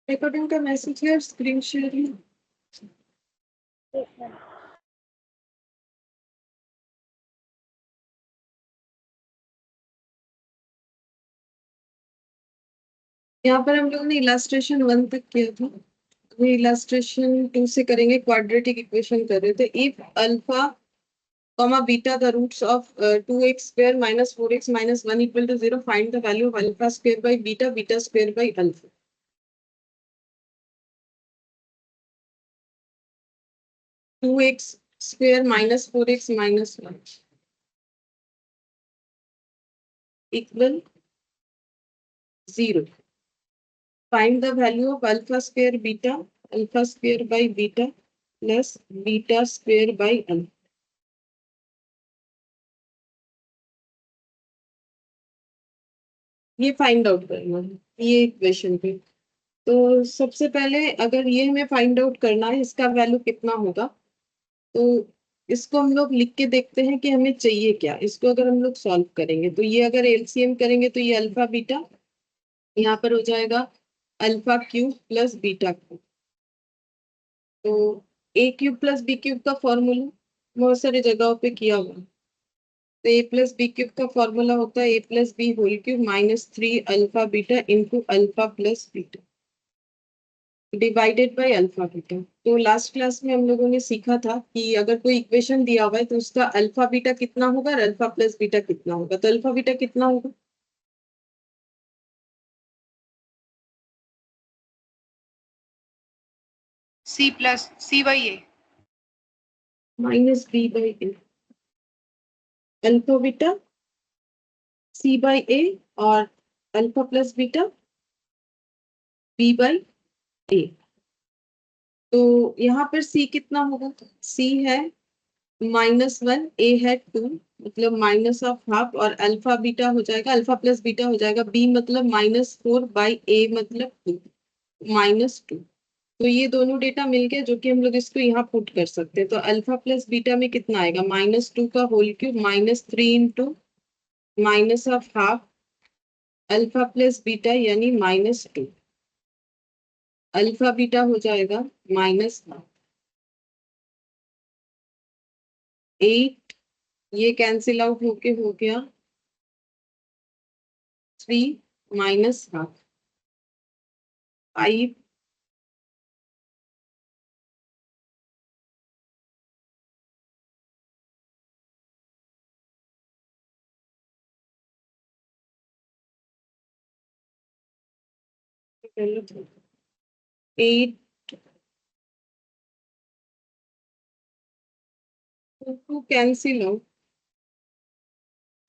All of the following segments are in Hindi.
रिकॉर्डिंग का मैसेज है, स्क्रीन शेयरिंग। यहाँ पर हम लोगों ने इलास्ट्रेशन 1 तक किया था, अभी इलास्ट्रेशन 2 से करेंगे। क्वाड्रेटिक इक्वेशन कर रहे थे। If alpha comma beta the roots of 2x square minus 4x minus 1 equal to 0, find the value of alpha square by beta, beta square by alpha. Two x square minus 4x minus 1 equal 0, find the value of alpha square beta, alpha square by beta plus beta square by alpha। ये फाइंड आउट करना है ये इक्वेशन पे। तो सबसे पहले अगर ये हमें फाइंड आउट करना है इसका वैल्यू कितना होगा, तो इसको हम लोग लिख के देखते हैं कि हमें चाहिए क्या। इसको अगर हम लोग सॉल्व करेंगे तो ये अगर एलसीएम करेंगे तो ये अल्फा बीटा यहाँ पर हो जाएगा alpha cube plus beta cube. तो A cube plus B cube का फॉर्मूला बहुत सारी जगहों पे किया हुआ है। तो ए प्लस बी क्यूब का फॉर्मूला होता है A plus B whole cube minus 3 alpha beta into alpha plus beta divided by alpha beta. तो लास्ट क्लास में हम लोगों ने सीखा था कि अगर कोई इक्वेशन दिया हुआ है तो उसका अल्फा बीटा कितना होगा और अल्फा प्लस बीटा कितना होगा। तो अल्फा बीटा कितना होगा, C plus C by A minus B by A. Alpha beta C by A और alpha plus beta B by A. तो यहाँ पर सी कितना होगा, सी है -1, ए है 2, मतलब माइनस ऑफ हाफ, और अल्फा बीटा हो जाएगा, अल्फा प्लस बीटा हो जाएगा बी मतलब -4 बाई ए मतलब 2 -2। तो ये दोनों डेटा मिल गया जो कि हम लोग इसको यहाँ पुट कर सकते हैं। तो अल्फा प्लस बीटा में कितना आएगा, -2 का whole cube -3 into minus of half alpha plus beta यानी -2। अल्फा बीटा हो जाएगा -8, ये कैंसिल आउट होके हो गया 3 minus half 5, eight, two cancel out,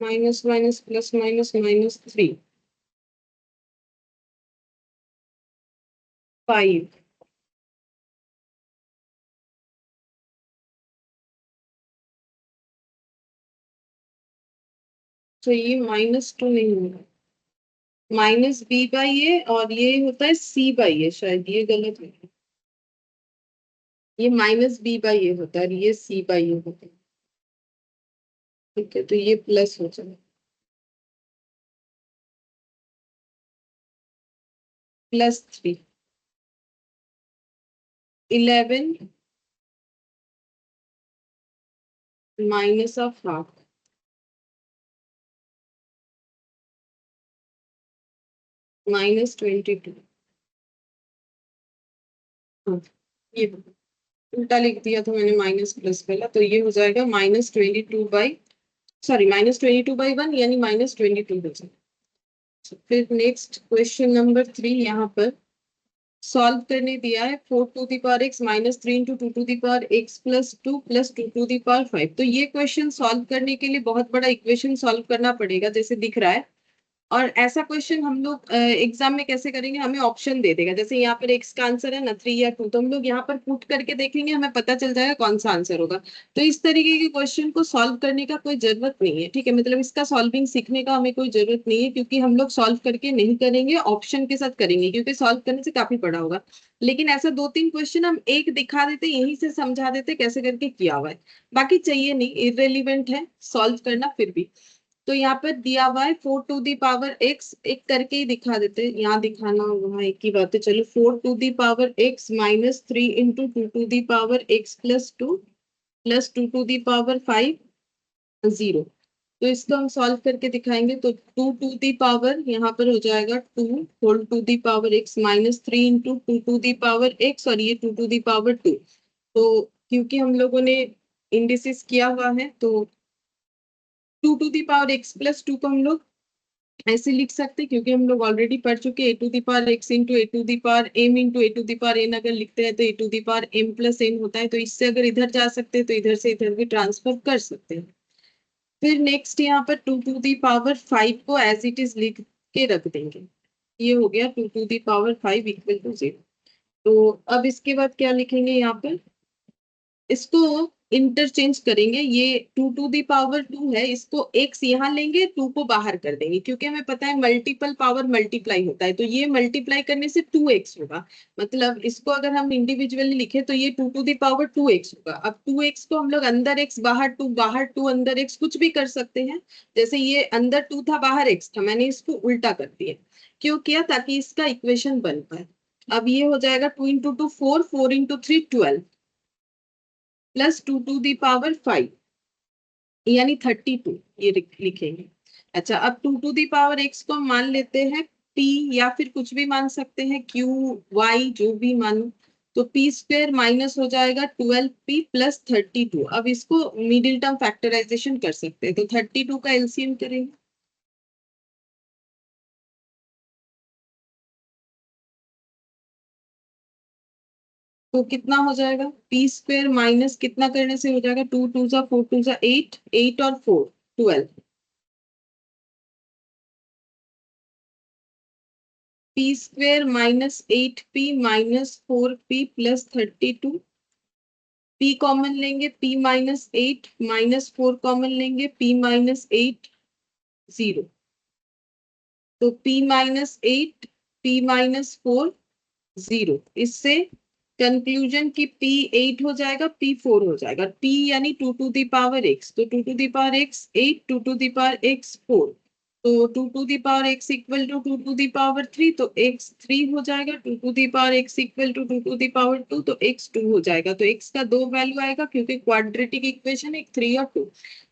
minus minus plus minus -3, 5। तो ये -2 नहीं होगा, माइनस बी बाई ए, और ये होता है सी बाई ए, शायद ये गलत है। ये माइनस बी बाई ए होता है और ये सी बाई ए होता है। ठीक है, तो ये प्लस हो जाएगा +3, 11 माइनस ऑफ हाफ -22। हाँ, ये उल्टा लिख दिया था मैंने, माइनस प्लस पहला, तो ये हो जाएगा -22/1 यानी -22 हो जाएगा। फिर नेक्स्ट क्वेश्चन नंबर 3 यहाँ पर सॉल्व करने दिया है 4 to the power x -3 into 2 to the power x plus 2 plus 2 to the power 5। तो ये क्वेश्चन सॉल्व करने के लिए बहुत बड़ा इक्वेशन सॉल्व करना पड़ेगा जैसे दिख रहा है। और ऐसा क्वेश्चन हम लोग एग्जाम में कैसे करेंगे, हमें ऑप्शन दे देगा। जैसे यहाँ पर x का आंसर है ना 3 या 2, तो हम लोग यहाँ पर पुट करके देखेंगे, हमें पता चल जाएगा कौन सा आंसर होगा। तो इस तरीके के क्वेश्चन को सॉल्व करने का कोई जरूरत नहीं है, ठीक है, मतलब इसका सॉल्विंग सीखने का हमें कोई जरूरत नहीं है, क्योंकि हम लोग सॉल्व करके नहीं करेंगे, ऑप्शन के साथ करेंगे, क्योंकि सॉल्व करने से काफी बड़ा होगा। लेकिन ऐसा 2-3 क्वेश्चन हम एक दिखा देते, यहीं से समझा देते कैसे करके किया हुआ है, बाकी चाहिए नहीं, इरेलीवेंट है सॉल्व करना फिर भी। तो यहाँ पर दिया हुआ है 4 टू दी पावर एक्स, एक करके ही दिखा देते हैं, यहाँ दिखाना वहाँ एक ही बात है। चलो 4 to the power x minus 3 into 2 to the power x plus 2 plus 2 to the power 5 0। तो इसको हम सॉल्व करके दिखाएंगे। तो 2 टू दी पावर यहाँ पर हो जाएगा 2 whole to the power x minus 3 into 2 to the power x, और ये 2 टू दी पावर 2। तो क्योंकि हम लोगों ने इंडिसेस किया हुआ है तो 2 to the power x plus 2 को हम लोग ऐसे लिख सकते हैं, क्योंकि हम लोग ऑलरेडी पढ़ चुके हैं A to the power X into A to the power M into A to the power N अगर लिखते हैं तो A to the power M plus N होता है। तो इससे अगर इधर जा सकते हैं तो इधर से इधर भी ट्रांसफर कर सकते हैं। फिर नेक्स्ट यहाँ पर 2 टू दी पावर 5 को एज इट इज लिख के रख देंगे। ये हो गया 2 to the power 5 equal to 0। तो अब इसके बाद क्या लिखेंगे यहाँ पर, इसको इंटरचेंज करेंगे। ये 2 टू दी पावर 2 है, इसको x यहाँ लेंगे, 2 को बाहर कर देंगे, क्योंकि हमें पता है मल्टीपल पावर मल्टीप्लाई होता है। तो ये मल्टीप्लाई करने से 2x होगा। मतलब इसको अगर हम इंडिविजुअली लिखे तो ये 2 टू दी पावर 2x होगा। अब 2x को हम लोग अंदर x बाहर 2, बाहर 2 अंदर x कुछ भी कर सकते हैं। जैसे ये अंदर 2 था बाहर x था, मैंने इसको उल्टा कर दिया। क्यों किया? ताकि इसका इक्वेशन बन पाए। अब ये हो जाएगा 2 into 2 4, 4 into 3 12 plus 2 to the power 5 यानी 32 ये लिखेंगे। अच्छा, अब 2 टू दी पावर x को मान लेते हैं p, या फिर कुछ भी मान सकते हैं q y जो भी मानो। तो p स्क्वायर माइनस हो जाएगा 12p प्लस 32। अब इसको मिडिल टर्म फैक्टराइजेशन कर सकते हैं, तो 32 का एलसीएम करेंगे। तो कितना हो जाएगा? पी स्क्वायर माइनस कितना करने से हो जाएगा? 2 टू जा 4 टू जा 8, 8 और 4 12। P square minus 8p minus 4p plus 32। p common लेंगे, p माइनस 8 माइनस 4 कॉमन लेंगे, p माइनस 8 0। तो p माइनस 8 p माइनस 4 0। इससे कंक्लूजन की p 8 हो जाएगा, p 4 हो जाएगा। p यानी 2 टू दी पावर x, तो 2 to the power x 8, 2 to the power x 4। तो 2 to the power x equal to 2 to the power 3, तो x 3 हो जाएगा। 2 to the power x equal to 2 to the power 2, तो x 2 हो जाएगा। तो x का 2 वैल्यू आएगा, क्योंकि क्वाड्रेटिक इक्वेशन एक 3 और 2।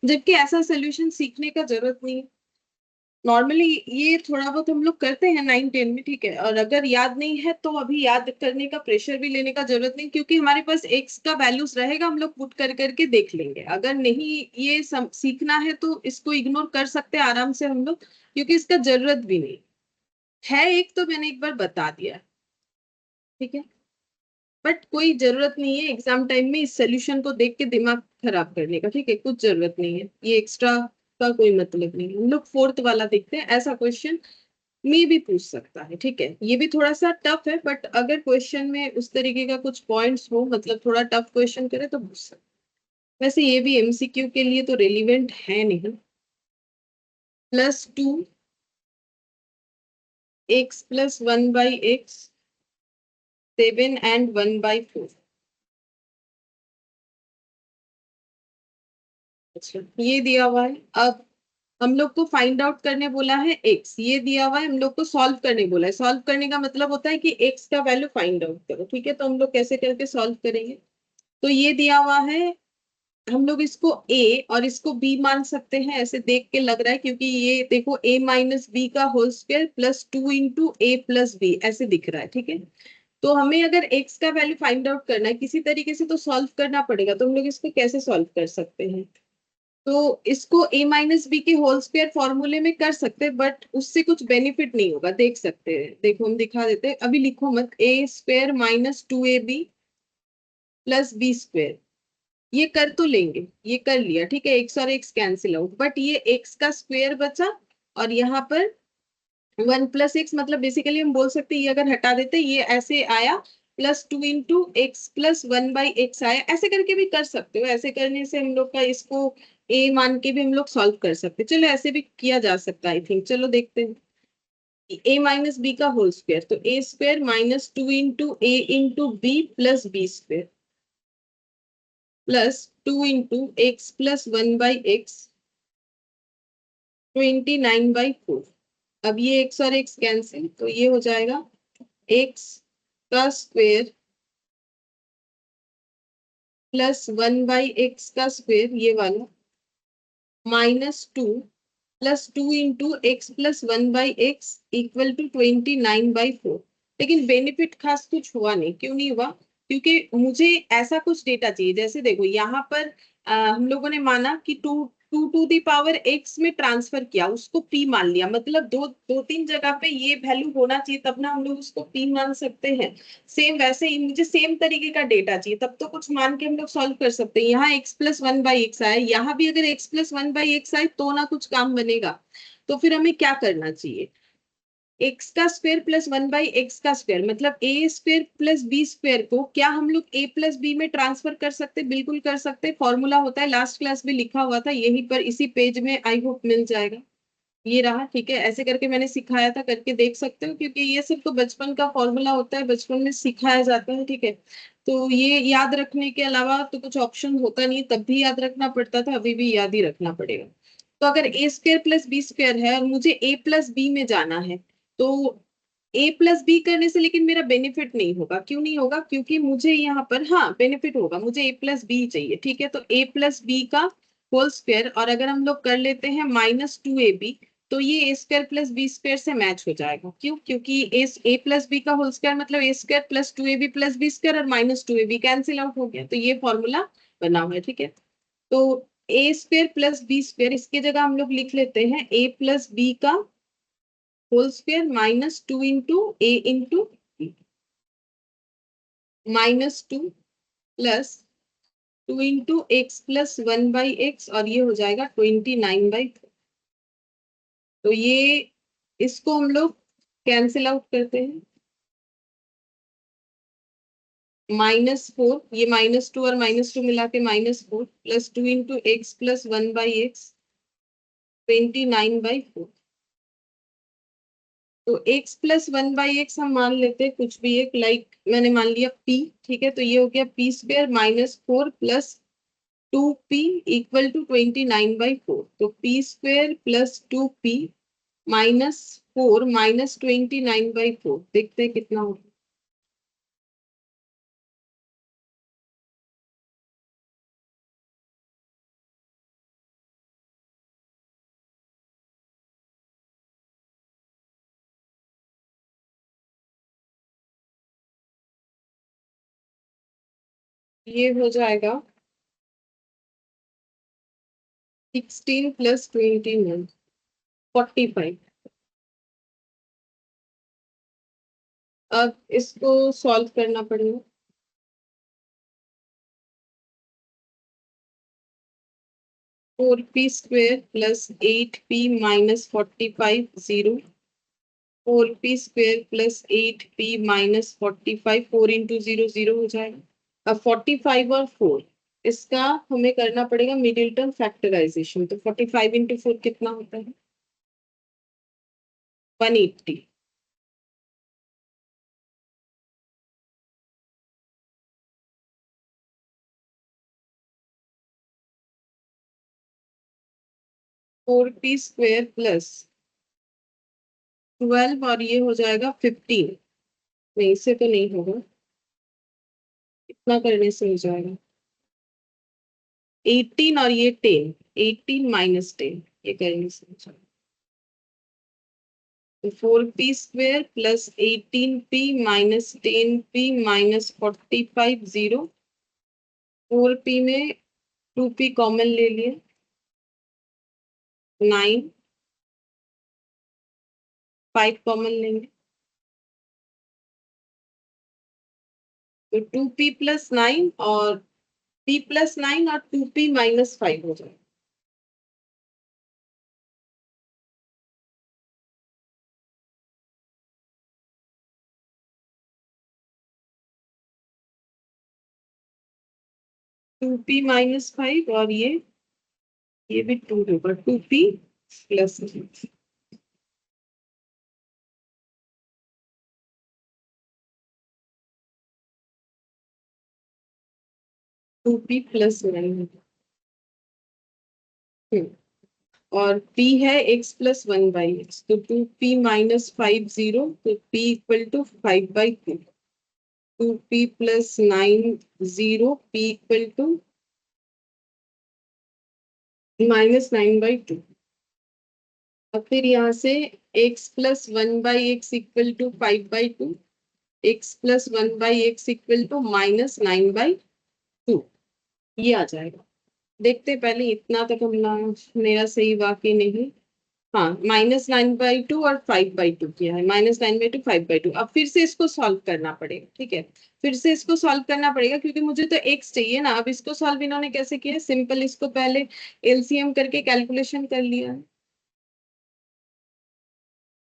जबकि ऐसा सोल्यूशन सीखने का जरूरत नहीं है। नॉर्मली ये थोड़ा बहुत हम लोग करते हैं 9 10 में, ठीक है। और अगर याद नहीं है तो अभी याद करने का प्रेशर भी लेने का जरूरत नहीं, क्योंकि हमारे पास x का वैल्यूज रहेगा, हम लोग पुट कर करके देख लेंगे। अगर नहीं ये सीखना है तो इसको इग्नोर कर सकते हैं आराम से हम लोग, क्योंकि इसका जरूरत भी नहीं है। एक तो मैंने एक बार बता दिया, ठीक है। बट कोई जरूरत नहीं है एग्जाम टाइम में इस सोल्यूशन को देख के दिमाग खराब करने का, ठीक है। कुछ जरूरत नहीं है, ये एक्स्ट्रा का कोई मतलब नहीं है। हम लोग फोर्थ वाला देखते हैं। ऐसा क्वेश्चन में भी पूछ सकता है, ठीक है। ये भी थोड़ा सा टफ है, बट अगर क्वेश्चन में उस तरीके का कुछ पॉइंट्स हो, मतलब थोड़ा टफ क्वेश्चन करे तो पूछ सकते हैं। वैसे ये भी एमसीक्यू के लिए तो रेलिवेंट है नहीं। +2 x प्लस 1/x 7 and 1/4। अच्छा, ये दिया हुआ है। अब हम लोग को फाइंड आउट करने बोला है x, ये दिया हुआ है। हम लोग को सॉल्व करने बोला है। सॉल्व करने का मतलब होता है कि x का वैल्यू फाइंड आउट करो, ठीक है। तो हम लोग कैसे करके सॉल्व करेंगे? तो ये दिया हुआ है, हम लोग इसको a और इसको b मान सकते हैं। ऐसे देख के लग रहा है, क्योंकि ये देखो a माइनस बी का whole square plus 2 into a plus B ऐसे दिख रहा है, ठीक है। तो हमें अगर x का वैल्यू फाइंड आउट करना है किसी तरीके से तो सॉल्व करना पड़ेगा। तो हम लोग इसको कैसे सॉल्व कर सकते हैं? तो इसको a माइनस बी के होल स्क्वायर फॉर्मूले में कर सकते हैं, बट उससे कुछ बेनिफिट नहीं होगा। देख सकते हैं, देखो हम दिखा देते हैं। अभी लिखो मत, a square minus 2ab plus B square. ये कर तो लेंगे, ये कर लिया, ठीक है। x और x कैंसिल आउट, बट ये x का स्क्वायर बचा, और यहाँ पर 1 प्लस एक्स, मतलब बेसिकली हम बोल सकते हैं ये अगर हटा देते ये ऐसे आया, +2 इंटू एक्स प्लस 1/x आया। ऐसे करके भी कर सकते हो। ऐसे करने से हम लोग का इसको a मान के भी हम लोग सॉल्व कर सकते हैं। चलो ऐसे भी किया जा सकता है आई थिंक। चलो देखते हैं। a माइनस बी का होल स्क्वायर, तो a square minus 2 into A into B plus B square plus 2 into x plus 1/x 29/4। अब ये x और x कैंसिल, तो ये हो जाएगा x का स्क्वायर प्लस 1/x का स्क्वायर, ये वाला, -2 plus 2 into x plus 1/x equal to 29/4। लेकिन बेनिफिट खास कुछ हुआ नहीं। क्यों नहीं हुआ? क्योंकि मुझे ऐसा कुछ डेटा चाहिए। जैसे देखो यहाँ पर हम लोगों ने माना कि two two to the power x में ट्रांसफर किया, उसको पी मान लिया, मतलब दो दो तीन जगह पे ये वैल्यू होना चाहिए, तब ना हम लोग उसको पी मान सकते हैं। सेम वैसे ही मुझे सेम तरीके का डेटा चाहिए, तब तो कुछ मान के हम लोग सॉल्व कर सकते हैं। यहाँ x प्लस 1/x आया, यहाँ भी अगर x प्लस 1/x आए तो ना कुछ काम बनेगा। तो फिर हमें क्या करना चाहिए? एक्स का स्क्वायर प्लस 1/x का स्क्वायर, मतलब A square plus B square को क्या हम लोग a प्लस बी में ट्रांसफर कर सकते? बिल्कुल कर सकते। फॉर्मूला होता है, लास्ट क्लास में लिखा हुआ था, यहीं पर इसी पेज में आई होप मिल जाएगा। ये रहा, ठीक है। ऐसे करके मैंने सिखाया था, करके देख सकते हो, क्योंकि ये सिर्फ तो बचपन का फॉर्मूला होता है, बचपन में सिखाया जाता है, ठीक है। तो ये याद रखने के अलावा तो कुछ ऑप्शन होता नहीं, तब भी याद रखना पड़ता था, अभी भी याद ही रखना पड़ेगा। तो अगर ए स्क्वायर प्लस बी स्क्वायर है और मुझे ए प्लस बी में जाना है, तो ए प्लस बी करने से लेकिन मेरा बेनिफिट नहीं होगा। क्यों नहीं होगा? क्योंकि मुझे यहाँ पर, हाँ बेनिफिट होगा, मुझे ए प्लस बी चाहिए, ठीक है। तो ए प्लस बी का होल स्क्वायर, और अगर हम लोग कर लेते हैं -2ab, तो ये A square plus B square से मैच हो जाएगा। क्यों? क्योंकि ए प्लस बी का होल स्क्वायर मतलब A square plus 2ab plus B square, और -2ab कैंसिल आउट हो गया, तो ये फॉर्मूला बना हुआ है, ठीक है। तो ए स्क्वायर प्लस बी स्क्वायर, इसकी जगह हम लोग लिख लेते हैं ए प्लस बी का होल स्क्वायर -2 इंटू ए into -2 plus 2 into x plus 1/x, और ये हो जाएगा 29/4। तो ये, इसको हम लोग कैंसिल आउट करते हैं। -4, ये -2 और -2 मिला के -4 plus 2 into x plus 1/x, 29/4। तो x प्लस 1/x हम मान लेते हैं कुछ भी एक, लाइक मैंने मान लिया p, ठीक है। तो ये हो गया p square -4 plus 2p equal to 29/4। तो p स्क्वायर प्लस 2p -4 -29/4, देखते हैं कितना होगा। ये हो जाएगा 16 प्लस 29, 45। अब इसको सॉल्व करना पड़ेगा। 4p square plus 8p -45 0, 4p square plus 8p -45, 4 into 0 0 हो जाएगा। अब 45 और 4, इसका हमें करना पड़ेगा मिडिल टर्म फैक्टराइजेशन। तो 45 इंटू 4 कितना होता है? 180। 4p स्क्वायर प्लस 12, और ये हो जाएगा 15। नहीं, इससे तो नहीं होगा, इतना करने से हो जाएगा 18, और ये 10, 18 -10, ये करने से हो जाएगा 4p square plus 18p -10p -45 0। 4p में 2p कॉमन ले लिए, 9, 5 कॉमन लेंगे, तो 2p प्लस 9 और p प्लस 9 और 2p -5 हो जाएगा। 2p -5, और ये भी 2 होगा, 2p प्लस 2p प्लस 9। और p है x प्लस 1/x, तो 2p माइनस 5 0, तो p equal to 5/2, 2p plus 9 0, p equal to minus 9/2। अब फिर यहाँ से x plus 1/x equal to 5/2, x plus 1/x equal to minus 9/2, ये आ जाएगा। देखते पहले इतना तक हम मेरा सही वाकई नहीं। हाँ, -9/2 और 5/2 किया है, -9/2 5/2। अब फिर से इसको सॉल्व करना पड़ेगा, ठीक है, फिर से इसको सॉल्व करना पड़ेगा क्योंकि मुझे तो x चाहिए ना। अब इसको सॉल्व इन्होंने कैसे किया, सिंपल इसको पहले एलसीएम करके कैलकुलेशन कर लिया है।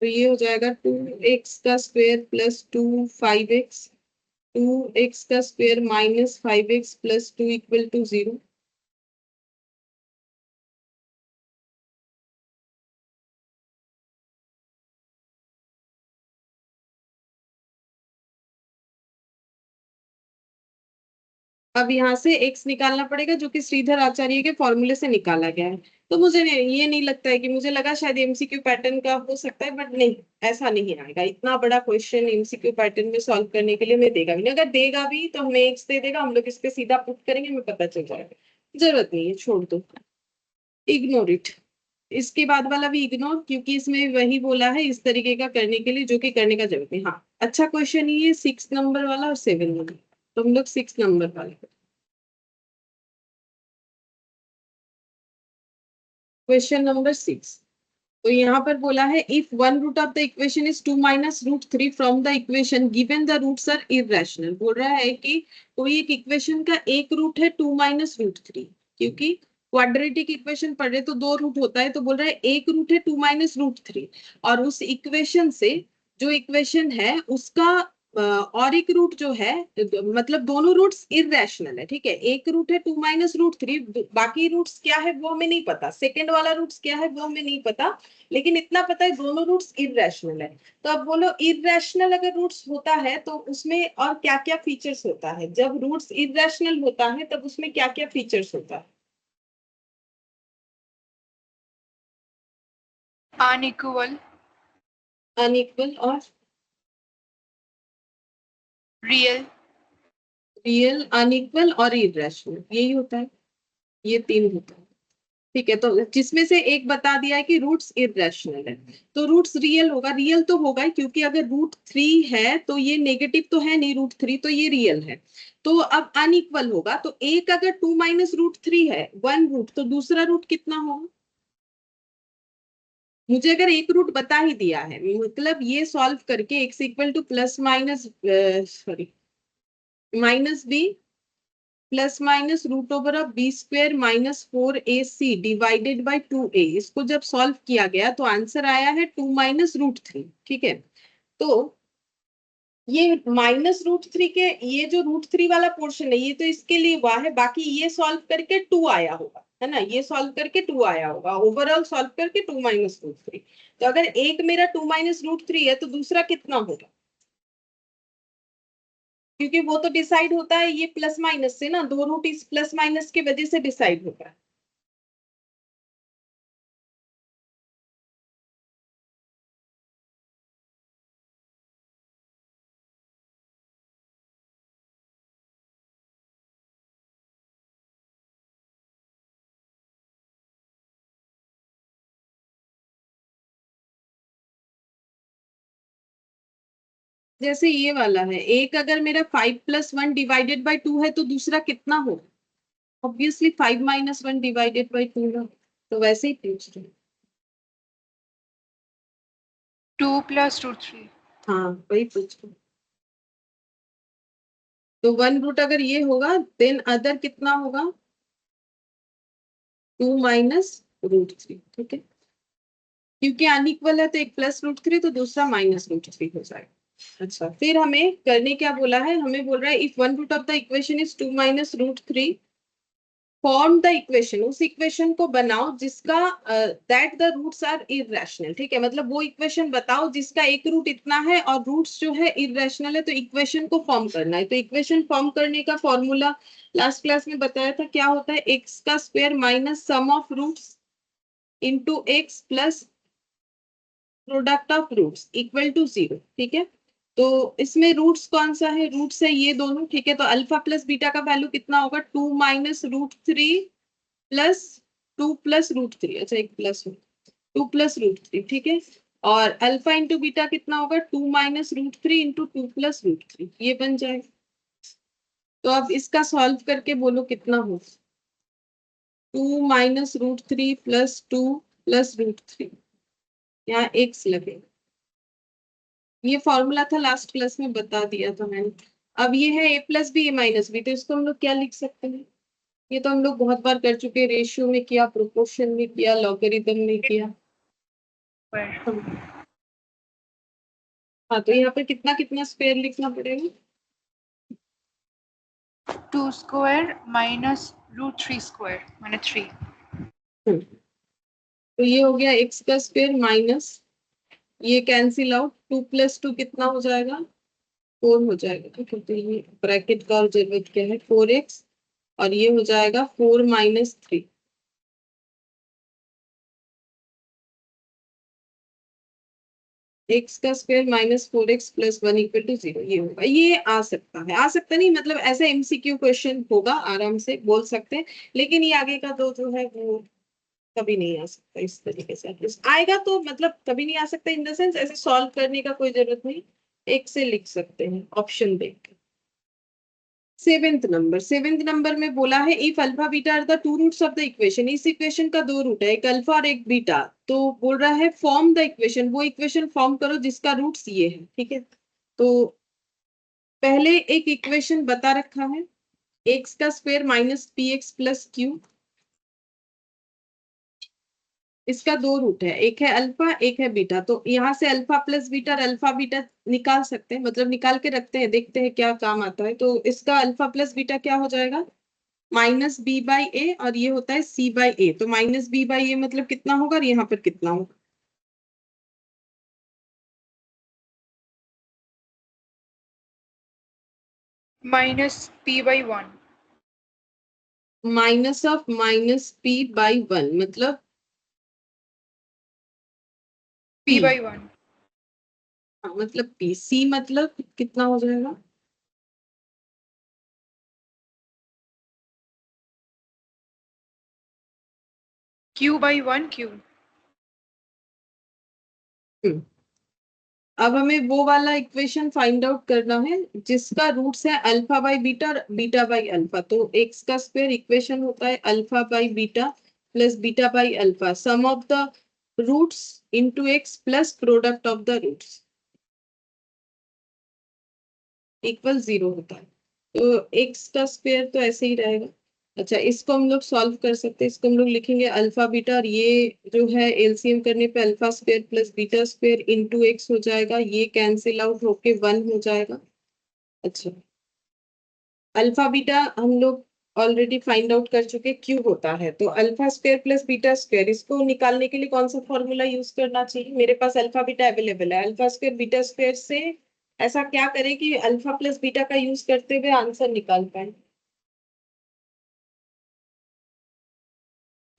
तो ये हो जाएगा 2x का स्क्वायर प्लस 5x, 2x का square minus 5x plus 2 equal to 0। अब यहाँ से x निकालना पड़ेगा जो कि श्रीधर आचार्य के फॉर्मूले से निकाला गया है। तो मुझे ये नहीं लगता है कि, मुझे लगा शायद एमसीक्यू पैटर्न का हो सकता है, बट नहीं, ऐसा नहीं आएगा। इतना बड़ा क्वेश्चन एमसीक्यू पैटर्न में सॉल्व करने के लिए मैं देगा भी नहीं। अगर देगा भी तो हमें x दे देगा, हम लोग इस पे सीधा पुट करेंगे, हमें पता चल जाएगा। जरूरत नहीं है, छोड़ दो, इग्नोर इट। इसके बाद वाला भी इग्नोर, क्योंकि इसमें वही बोला है इस तरीके का करने के लिए जो कि करने का जरूरत नहीं। हाँ, अच्छा क्वेश्चन ये 6 नंबर वाला और 7 नंबर, तो हम लोग 6 नंबर वाला। क्वेश्चन नंबर 6, तो यहाँ पर बोला है if one root of the equation is 2 minus root 3 from the equation given the roots are irrational. बोल रहा है कि कोई एक इक्वेशन का एक रूट है 2 माइनस रूट 3, क्योंकि क्वाड्रेटिक इक्वेशन पढ़े तो दो रूट होता है, तो बोल रहा है एक रूट है 2 माइनस रूट 3, और उस इक्वेशन से जो इक्वेशन है उसका और एक रूट जो है, मतलब दोनों रूट्स इरेशनल है, ठीक है। एक रूट है 2 माइनस रूट 3, बाकी रूट्स क्या है वो हमें नहीं पता, सेकेंड वाला रूट्स क्या है वो हमें नहीं पता, लेकिन इतना पता है दोनों रूट्स इरेशनल है। तो अब बोलो इरेशनल अगर रूट्स होता है तो उसमें और क्या क्या फीचर्स होता है, जब रूट्स इरेशनल होता है तब उसमें क्या क्या फीचर्स होता है। अनइक्वल, अनइक्वल और रियल, रियल, अनइक्वल और इरेशनल, यही होता है, ये तीन होता है, ठीक है। तो जिसमें से एक बता दिया है कि रूट्स इरेशनल है, तो रूट्स रियल होगा, रियल तो होगा ही, क्योंकि अगर रूट 3 है तो ये नेगेटिव तो है नहीं, रूट 3 तो ये रियल है। तो अब अनइक्वल होगा, तो एक अगर 2 माइनस रूट 3 है वन रूट, तो दूसरा रूट कितना होगा। मुझे अगर एक रूट बता ही दिया है, मतलब ये सॉल्व करके x equal to plus minus sorry minus B plus minus root over of B square minus 4ac divided by 2a, इसको जब सॉल्व किया गया तो आंसर आया है 2 माइनस रूट 3, ठीक है। तो ये माइनस रूट 3 के, ये जो रूट 3 वाला पोर्शन है ये तो इसके लिए हुआ है, बाकी ये सॉल्व करके 2 आया होगा, है ना, ये सॉल्व करके 2 आया होगा, ओवरऑल सॉल्व करके 2 माइनस रूट 3। तो अगर एक मेरा 2 माइनस रूट 3 है तो दूसरा कितना होगा, क्योंकि वो तो डिसाइड होता है ये प्लस माइनस से ना, दो रूट इस प्लस माइनस की वजह से डिसाइड होता है। जैसे ये वाला है, एक अगर मेरा 5 प्लस 1 डिवाइडेड बाई 2 है तो दूसरा कितना होगा, ऑब्वियसली 5 माइनस 1 डिवाइडेड बाई 2 ना, तो वैसे ही पूछ रहे हैं। 2 प्लस रूट 3, हाँ, वही पूछ रहे हैं। तो वन रूट अगर ये होगा देन अदर कितना होगा, 2 माइनस रूट 3, ठीक है, क्योंकि अनइक्वल है तो एक प्लस रूट 3 तो दूसरा माइनस रूट 3 हो जाएगा। अच्छा, फिर हमें करने क्या बोला है, हमें बोल रहा है if one root of the equation is 2 minus root 3, form the equation, उस इक्वेशन को बनाओ जिसका that the roots are irrational, ठीक है, मतलब वो इक्वेशन बताओ जिसका एक रूट इतना है और रूट्स जो है इरेशनल है, तो इक्वेशन को फॉर्म करना है। तो इक्वेशन फॉर्म करने का फॉर्मूला लास्ट क्लास में बताया था, क्या होता है, एक्स का square minus sum of roots, into x plus product of roots equal to 0। ठीक है, तो इसमें रूट्स कौन सा है, रूट्स है ये दोनों। ठीक है, तो अल्फा प्लस बीटा का वैल्यू कितना होगा, 2 minus root three plus 2 plus root three, अच्छा एक प्लस 2 प्लस रूट थ्री। ठीक है, और अल्फा इंटू बीटा कितना होगा, 2 minus root three into 2 plus root three, ये बन जाएगा। तो अब इसका सॉल्व करके बोलो कितना हो, 2 minus root three plus 2 plus root three, यहाँ एक्स लगेगा। ये फॉर्मूला था लास्ट क्लास में, बता दिया था मैंने। अब ये है A plus B A minus B, तो इसको हम लोग क्या लिख सकते हैं, ये तो हम लोग बहुत बार कर चुके हैं, रेशियो में किया, प्रोपोर्शन में किया, लॉगरिथम में किया। हाँ, तो यहाँ पे कितना कितना स्क्वायर लिखना पड़ेगा, 2 square minus root 3 square माने 3। तो ये हो गया एक्स का स्क्वायर माइनस, ये कैंसिल आउट, 2 प्लस 2 कितना हो जाएगा, 4 हो जाएगा। ठीक है, तो ये ब्रैकेट का जरूरत क्या है, 4x, और ये हो जाएगा 4 माइनस 3। एक्स का square minus 4x plus 1 equal to 0, ये होगा। ये आ सकता है, आ सकता नहीं मतलब ऐसा एमसीक्यू क्वेश्चन होगा, आराम से बोल सकते हैं। लेकिन ये आगे का दो जो है वो कभी नहीं आ सकता इस तरीके से, एटलीस्ट आएगा तो मतलब कभी नहीं आ सकता इन द सेंस, ऐसे सॉल्व करने का कोई जरूरत नहीं, एक से लिख सकते हैं ऑप्शन देख के। सेवेंथ नंबर में बोला है if alpha beta are the two roots of the equation, इस इक्वेशन का दो रूट है, एक अल्फा और एक बीटा, तो बोल रहा है फॉर्म द इक्वेशन, वो इक्वेशन फॉर्म करो जिसका रूट्स ये है। ठीक है, तो पहले एक इक्वेशन बता रखा है, एक्स का square minus P x plus Q, इसका दो रूट है, एक है अल्फा एक है बीटा, तो यहाँ से अल्फा प्लस बीटा और अल्फा बीटा निकाल सकते हैं, मतलब निकाल के रखते हैं, देखते हैं क्या काम आता है। तो इसका अल्फा प्लस बीटा क्या हो जाएगा, माइनस बी बाई ए, और ये होता है सी बाई ए, तो माइनस बी बाई ए मतलब कितना होगा, और यहाँ पर कितना होगा, minus p by 1। Minus of minus P by one मतलब p पी, by 1। हाँ मतलब पी, सी मतलब कितना हो जाएगा, q by 1 q। हम्म। अब हमें वो वाला इक्वेशन फाइंड आउट करना है जिसका रूट्स है अल्फा बाई बीटा और बीटा बाई अल्फा, तो एक्स का स्क्वायर इक्वेशन होता है alpha by beta plus beta by alpha, sum of the roots into x plus product of the roots equal 0 होता है। तो एक्स का स्क्वायर तो ऐसे ही रहेगा। अच्छा, इसको हम लोग सॉल्व कर सकते हैं, इसको हम लोग लिखेंगे अल्फा बीटा, और ये जो है एलसीएम करने पे alpha square plus beta square into x हो जाएगा, ये कैंसिल आउट होके 1 हो जाएगा। अच्छा, अल्फा बीटा हम लोग ऑलरेडी फाइंड आउट कर चुके, क्यू होता है, तो alpha square plus beta square, इसको निकालने के लिए कौन सा फॉर्मूला यूज करना चाहिए, मेरे पास अल्फा बीटा अवेलेबल है, अल्फा स्क्वायर बीटा स्क्वायर से ऐसा क्या करें कि अल्फा प्लस बीटा का यूज करते हुए आंसर निकाल पाए।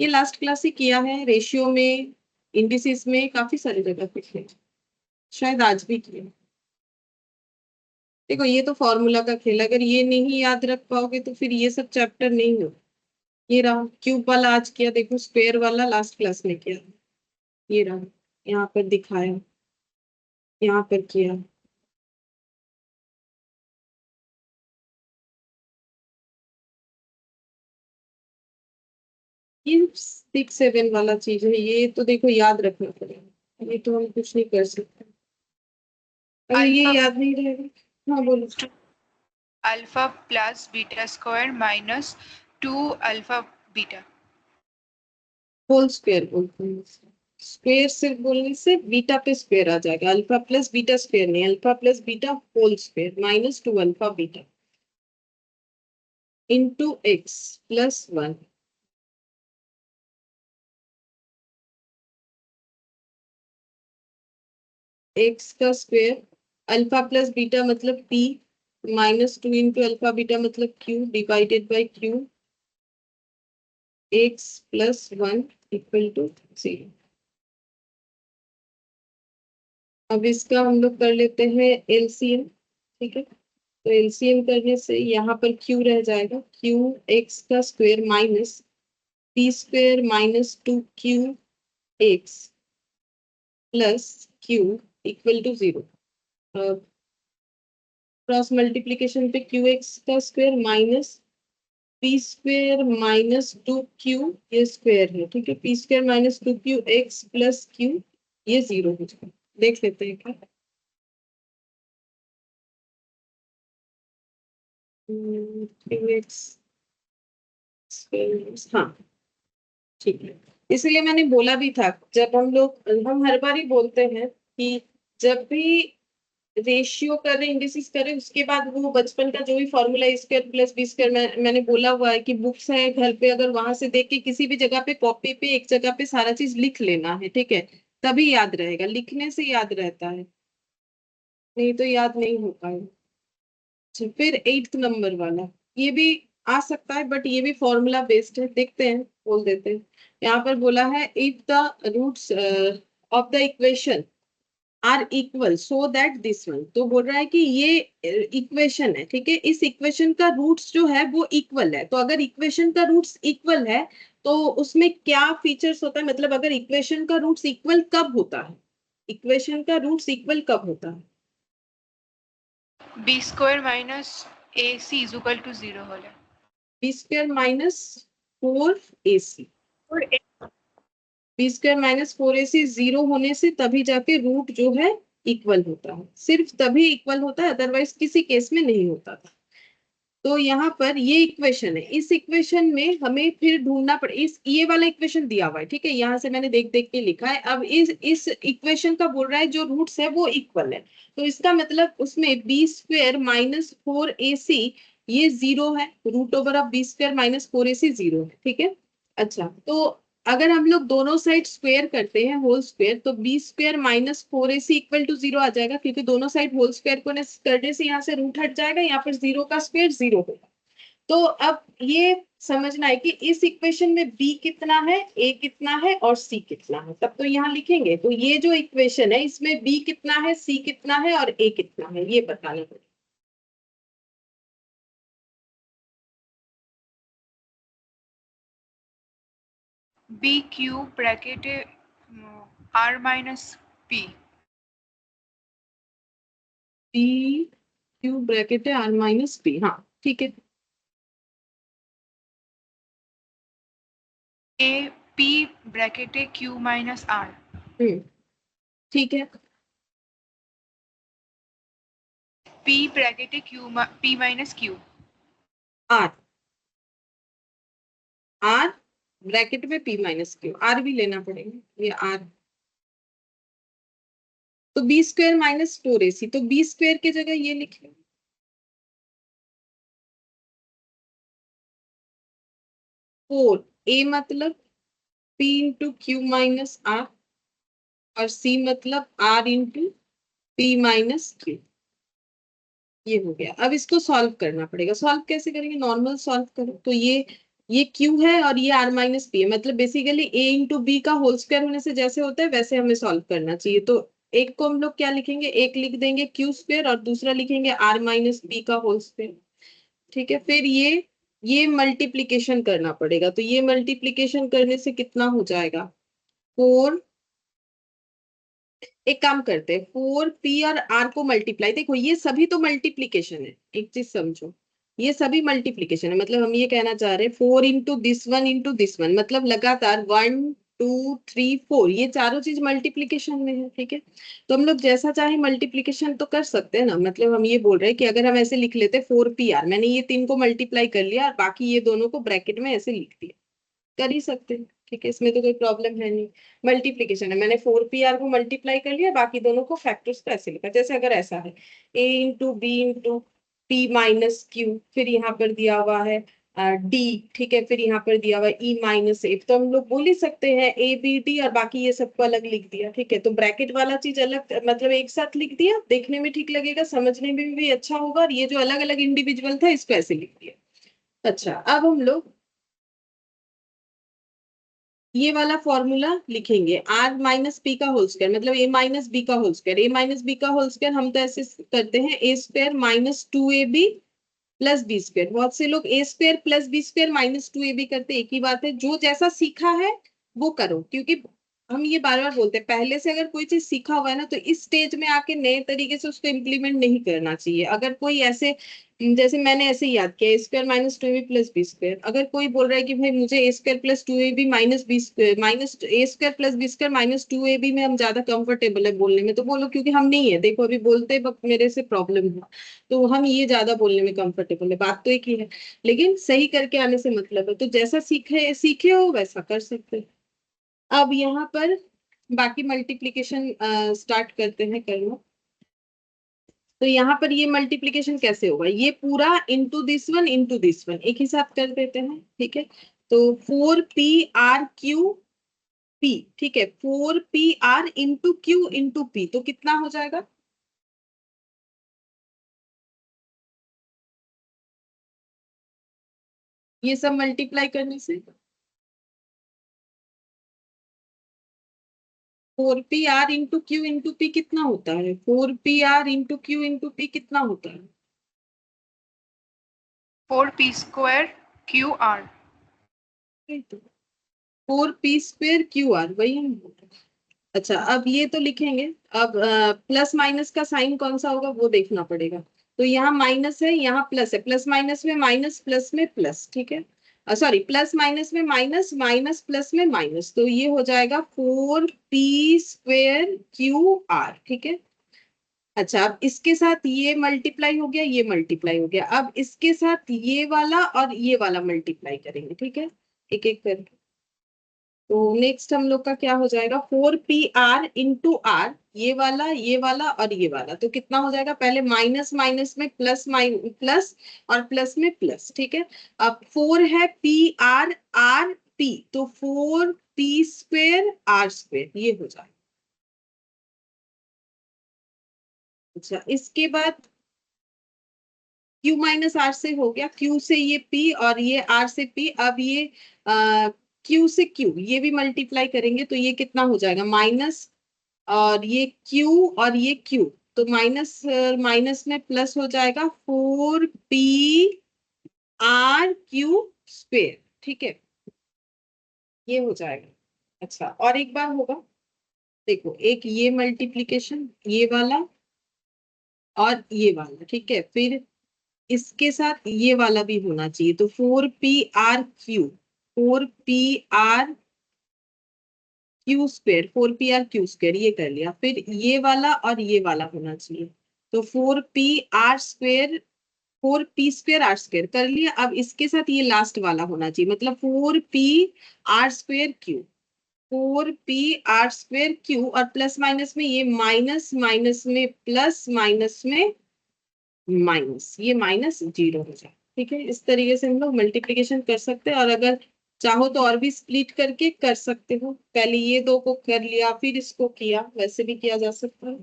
ये लास्ट क्लास ही किया है, रेशियो में, इंडिसेस में, काफी सारी जगह पे किया, शायद आज भी किया। देखो ये तो फॉर्मूला का खेल, अगर ये नहीं याद रख पाओगे तो फिर ये सब चैप्टर नहीं हो। ये रहा क्यूब वाला आज किया, देखो स्क्वायर वाला लास्ट क्लास में किया, ये रहा यहाँ पर दिखाया, यहाँ पर किया। ये 6 7 वाला चीज है, ये तो देखो याद रखना पड़ेगा, ये तो हम कुछ नहीं कर सकते अगर ये अल्फा याद नहीं रहेगा। हाँ बोलो। Alpha plus beta square minus 2 alpha beta. Whole square बोलते हैं, स्क्वायर सिर्फ बोलने से बीटा पे स्क्वायर आ जाएगा, अल्फा प्लस बीटा स्क्वायर नहीं, alpha plus beta whole square minus 2 alpha beta into x plus 1, X का स्क्वायर, अल्फा प्लस बीटा मतलब P, minus 2 into alpha beta मतलब Q divided by Q, X plus 1 equal to 0। अब इसका हम लोग कर लेते हैं एलसीएम। ठीक है, तो एलसीएम करने से यहाँ पर क्यू रह जाएगा, क्यू एक्स का square minus P square minus 2q x plus Q equal to 0। Cross multiplication पे क्यू एक्स का square minus P square minus 2q, ये स्क्वायर है। ठीक है, P square minus 2q x plus Q, ये 0 हो जाएगा। देख लेते हैं क्या। क्यू एक्स, हाँ ठीक है। इसलिए मैंने बोला भी था, जब हम हर बार ही बोलते हैं कि जब भी रेशियो कर रहे इंडिसिस कर रहे उसके बाद वो बचपन का जो भी फॉर्मूला ए स्क्वायर प्लस बी स्क्वायर मैंने बोला हुआ है कि बुक्स है घर पे, अगर वहां से देख के किसी भी जगह पे कॉपी पे एक जगह पे सारा चीज लिख लेना है। ठीक है, तभी याद रहेगा, लिखने से याद रहता है, नहीं तो याद नहीं हो पाएगा। अच्छा, फिर 8th नंबर वाला, ये भी आ सकता है बट ये भी फॉर्मूला बेस्ड है, देखते हैं, बोल देते हैं। यहाँ पर बोला है if the roots of the equation are equal so that this one, तो बोल रहा है कि ये इक्वेशन है। ठीक है, इस इक्वेशन का रूट्स जो है वो इक्वल है। तो अगर इक्वेशन का रूट्स इक्वल है तो उसमें क्या फीचर्स होता है, मतलब अगर इक्वेशन का रूट्स इक्वल कब होता है, इक्वेशन का रूट्स इक्वल कब होता है। B square minus A C is equal to 0 হলে बी स्क्वायर माइनस 4ac, और बी स्क्वायर माइनस 4ac 0 होने से तभी जाके रूट जो है इक्वल होता है, सिर्फ तभी इक्वल होता है, अदरवाइज किसी केस में नहीं होता था। तो यहाँ पर ये इक्वेशन है, इस इक्वेशन में हमें फिर ढूंढना पड़े, इस ये वाला इक्वेशन दिया हुआ है। ठीक है, यहाँ से मैंने देख देख के लिखा है। अब इस इक्वेशन का बोल रहा है जो रूट्स है वो इक्वल है, तो इसका मतलब उसमें बी स्क्वायर माइनस 4ac ये 0 है, root over of B square minus 4ac 0 है। ठीक है, अच्छा, तो अगर हम लोग दोनों साइड स्क्वायर करते हैं होल स्क्वायर, तो B square minus 4ac equal to 0 आ जाएगा, क्योंकि दोनों साइड होल स्क्वायर करने से यहाँ से रूट हट जाएगा, यहाँ पर 0 का स्क्वायर 0 होगा। तो अब ये समझना है कि इस इक्वेशन में b कितना है, a कितना है और c कितना है, तब तो यहाँ लिखेंगे। तो ये जो इक्वेशन है इसमें b कितना है, c कितना है और a कितना है, ये बताना पड़ेगा। বি কিউ ব্র্যাকেটে R minus P b Q bracket है r माइनस p, हाँ ठीक है। এ পি ব্র্যাকেটে কিউ মাইনাস আর ठीक है, পি ব্র্যাকেটে Q P minus Q r, r bracket में p माइनस क्यू, r भी लेना पड़ेगा, ये r। तो बी स्क्वायर माइनस 4ac, तो बी स्क्वायर की जगह ये लिख लो, 4a मतलब p into Q minus r और c मतलब r into p minus Q, ये हो गया। अब इसको सॉल्व करना पड़ेगा, सॉल्व कैसे करेंगे, नॉर्मल सॉल्व करो। तो ये q है और ये r माइनस पी है, मतलब बेसिकली a इंटू बी का होल स्क्वायर होने से जैसे होता है वैसे हमें सॉल्व करना चाहिए। तो एक को हम लोग क्या लिखेंगे, एक लिख देंगे क्यू स्क्वायर और दूसरा लिखेंगे r माइनस पी का होल स्क्वायर। ठीक है, फिर ये मल्टीप्लीकेशन करना पड़ेगा, तो ये मल्टीप्लीकेशन करने से कितना हो जाएगा, 4, एक काम करते हैं 4p और r को मल्टीप्लाई, देखो ये सभी तो मल्टीप्लीकेशन है, एक चीज समझो, ये सभी मल्टीप्लीकेशन है, मतलब हम ये कहना चाह रहे हैं 4 इंटू दिस वन, मतलब लगातार 1 2 3 4 ये चारों चीज मल्टीप्लीकेशन में है। ठीक है, तो हम लोग जैसा चाहे मल्टीप्लीकेशन तो कर सकते हैं ना, मतलब हम ये बोल रहे हैं कि अगर हम ऐसे लिख लेते 4p r, मैंने ये तीन को मल्टीप्लाई कर लिया और बाकी ये दोनों को ब्रैकेट में ऐसे लिख दिया, कर ही सकते हैं। ठीक है, इसमें तो कोई प्रॉब्लम है नहीं, मल्टीप्लीकेशन है, मैंने 4p r को मल्टीप्लाई कर लिया, बाकी दोनों को फैक्टर्स को ऐसे लिखा, जैसे अगर ऐसा है a into B into p minus Q, फिर यहाँ पर दिया हुआ है d, ठीक है, फिर यहाँ पर दिया हुआ है e माइनस a, तो हम लोग बोल ही सकते हैं a b d और बाकी ये सबको अलग लिख दिया। ठीक है, तो ब्रैकेट वाला चीज अलग, मतलब एक साथ लिख दिया, देखने में ठीक लगेगा, समझने में भी अच्छा होगा, और ये जो अलग अलग इंडिविजुअल था इसको ऐसे लिख दिया। अच्छा, अब हम लोग ये वाला फॉर्मूला लिखेंगे, आर माइनस पी का होल स्क्वायर मतलब ए माइनस बी का whole square, A minus B का होल स्क्वायर हम तो ऐसे करते हैं A square minus 2ab plus B square. बहुत से लोग A square plus B square minus 2ab करते, एक ही बात है, जो जैसा सीखा है वो करो, क्योंकि हम ये बार बार बोलते हैं पहले से अगर कोई चीज सीखा हुआ है ना तो इस स्टेज में आके नए तरीके से उसको इम्प्लीमेंट नहीं करना चाहिए। अगर कोई ऐसे जैसे मैंने ऐसे ही याद किया A square minus 2ab plus B square, अगर कोई बोल रहा है कि भाई मुझे A square plus 2ab minus B square minus A square plus B square minus 2ab में हम ज्यादा कंफर्टेबल है बोलने में, तो बोलो, क्योंकि हम नहीं है, देखो अभी बोलते वक्त मेरे से प्रॉब्लम है, तो हम ये ज्यादा बोलने में कंफर्टेबल है, बात तो एक ही है, लेकिन सही करके आने से मतलब है, तो जैसा सीखे सीखे हो वैसा कर सकते हैं। अब यहाँ पर बाकी मल्टीप्लीकेशन स्टार्ट करते हैं करना। तो यहाँ पर ये मल्टीप्लीकेशन कैसे होगा, ये पूरा इंटू दिस वन एक ही साथ कर देते हैं, ठीक है। तो 4p r/q p, ठीक है, 4p r/q/p, तो कितना हो जाएगा, ये सब मल्टीप्लाई करने से 4p r/q/p कितना होता है, 4p r/q/p कितना होता है, 4p² QR। 4p² वही हम बोल रहे हैं। अच्छा अब ये तो लिखेंगे, अब प्लस माइनस का साइन कौन सा होगा वो देखना पड़ेगा। तो यहाँ माइनस है, यहाँ प्लस है, प्लस माइनस में माइनस, प्लस में प्लस, ठीक है, सॉरी प्लस माइनस में माइनस, माइनस प्लस में माइनस, तो ये हो जाएगा 4p²QR, ठीक है। अच्छा अब इसके साथ ये मल्टीप्लाई हो गया, ये मल्टीप्लाई हो गया, अब इसके साथ ये वाला और ये वाला मल्टीप्लाई करेंगे, ठीक है, एक एक करके। तो नेक्स्ट हम लोग का क्या हो जाएगा, 4p r/r, ये वाला और ये वाला, तो कितना हो जाएगा, पहले माइनस माइनस में प्लस प्लस और प्लस में प्लस, ठीक है। अब 4 है p/r/p, तो 4p²r², ये हो जाएगा। अच्छा इसके बाद q माइनस आर से हो गया, q से ये p और ये r से p, अब ये q से q ये भी मल्टीप्लाई करेंगे, तो ये कितना हो जाएगा माइनस, और ये q और ये q, तो माइनस माइनस में प्लस हो जाएगा 4p/r/q², ठीक है, ये हो जाएगा। अच्छा और एक बार होगा, देखो एक ये मल्टीप्लीकेशन ये वाला और ये वाला, ठीक है, फिर इसके साथ ये वाला भी होना चाहिए, तो 4p/r/q², ये कर लिया, फिर ये वाला और ये वाला होना चाहिए, तो 4p² कर लिया, अब इसके साथ ये लास्ट वाला होना चाहिए, मतलब 4p/r²Q और प्लस माइनस में ये माइनस, माइनस में प्लस, माइनस में माइनस, ये माइनस जीरो हो जाए, ठीक है। इस तरीके से हम लोग मल्टीप्लीकेशन कर सकते हैं, और अगर चाहो तो और भी स्प्लिट करके कर सकते हो, पहले ये दो को कर लिया फिर इसको किया, वैसे भी किया जा सकता है।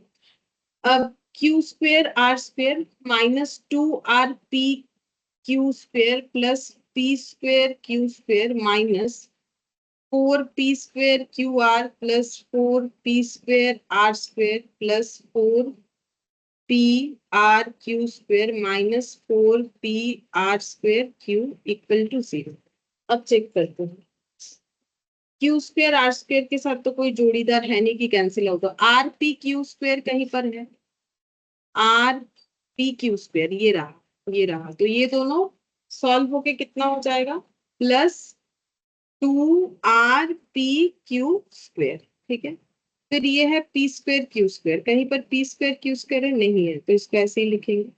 अब q²r² -2rp/q² plus p²q² minus 4p²QR plus 4p²r² plus 4p/r/q² minus 4p/r²Q equal to 0। अब चेक करते हैं, q²r² के साथ तो कोई जोड़ीदार है नहीं कि कैंसिल होगा, rp/q² कहीं पर है, rp/q², ये रहा, ये रहा, तो ये दोनों सॉल्व होके कितना हो जाएगा, प्लस 2rp/q², ठीक है। फिर ये है p²q², कहीं पर p²q² है नहीं है, तो इसको ऐसे ही लिखेंगे,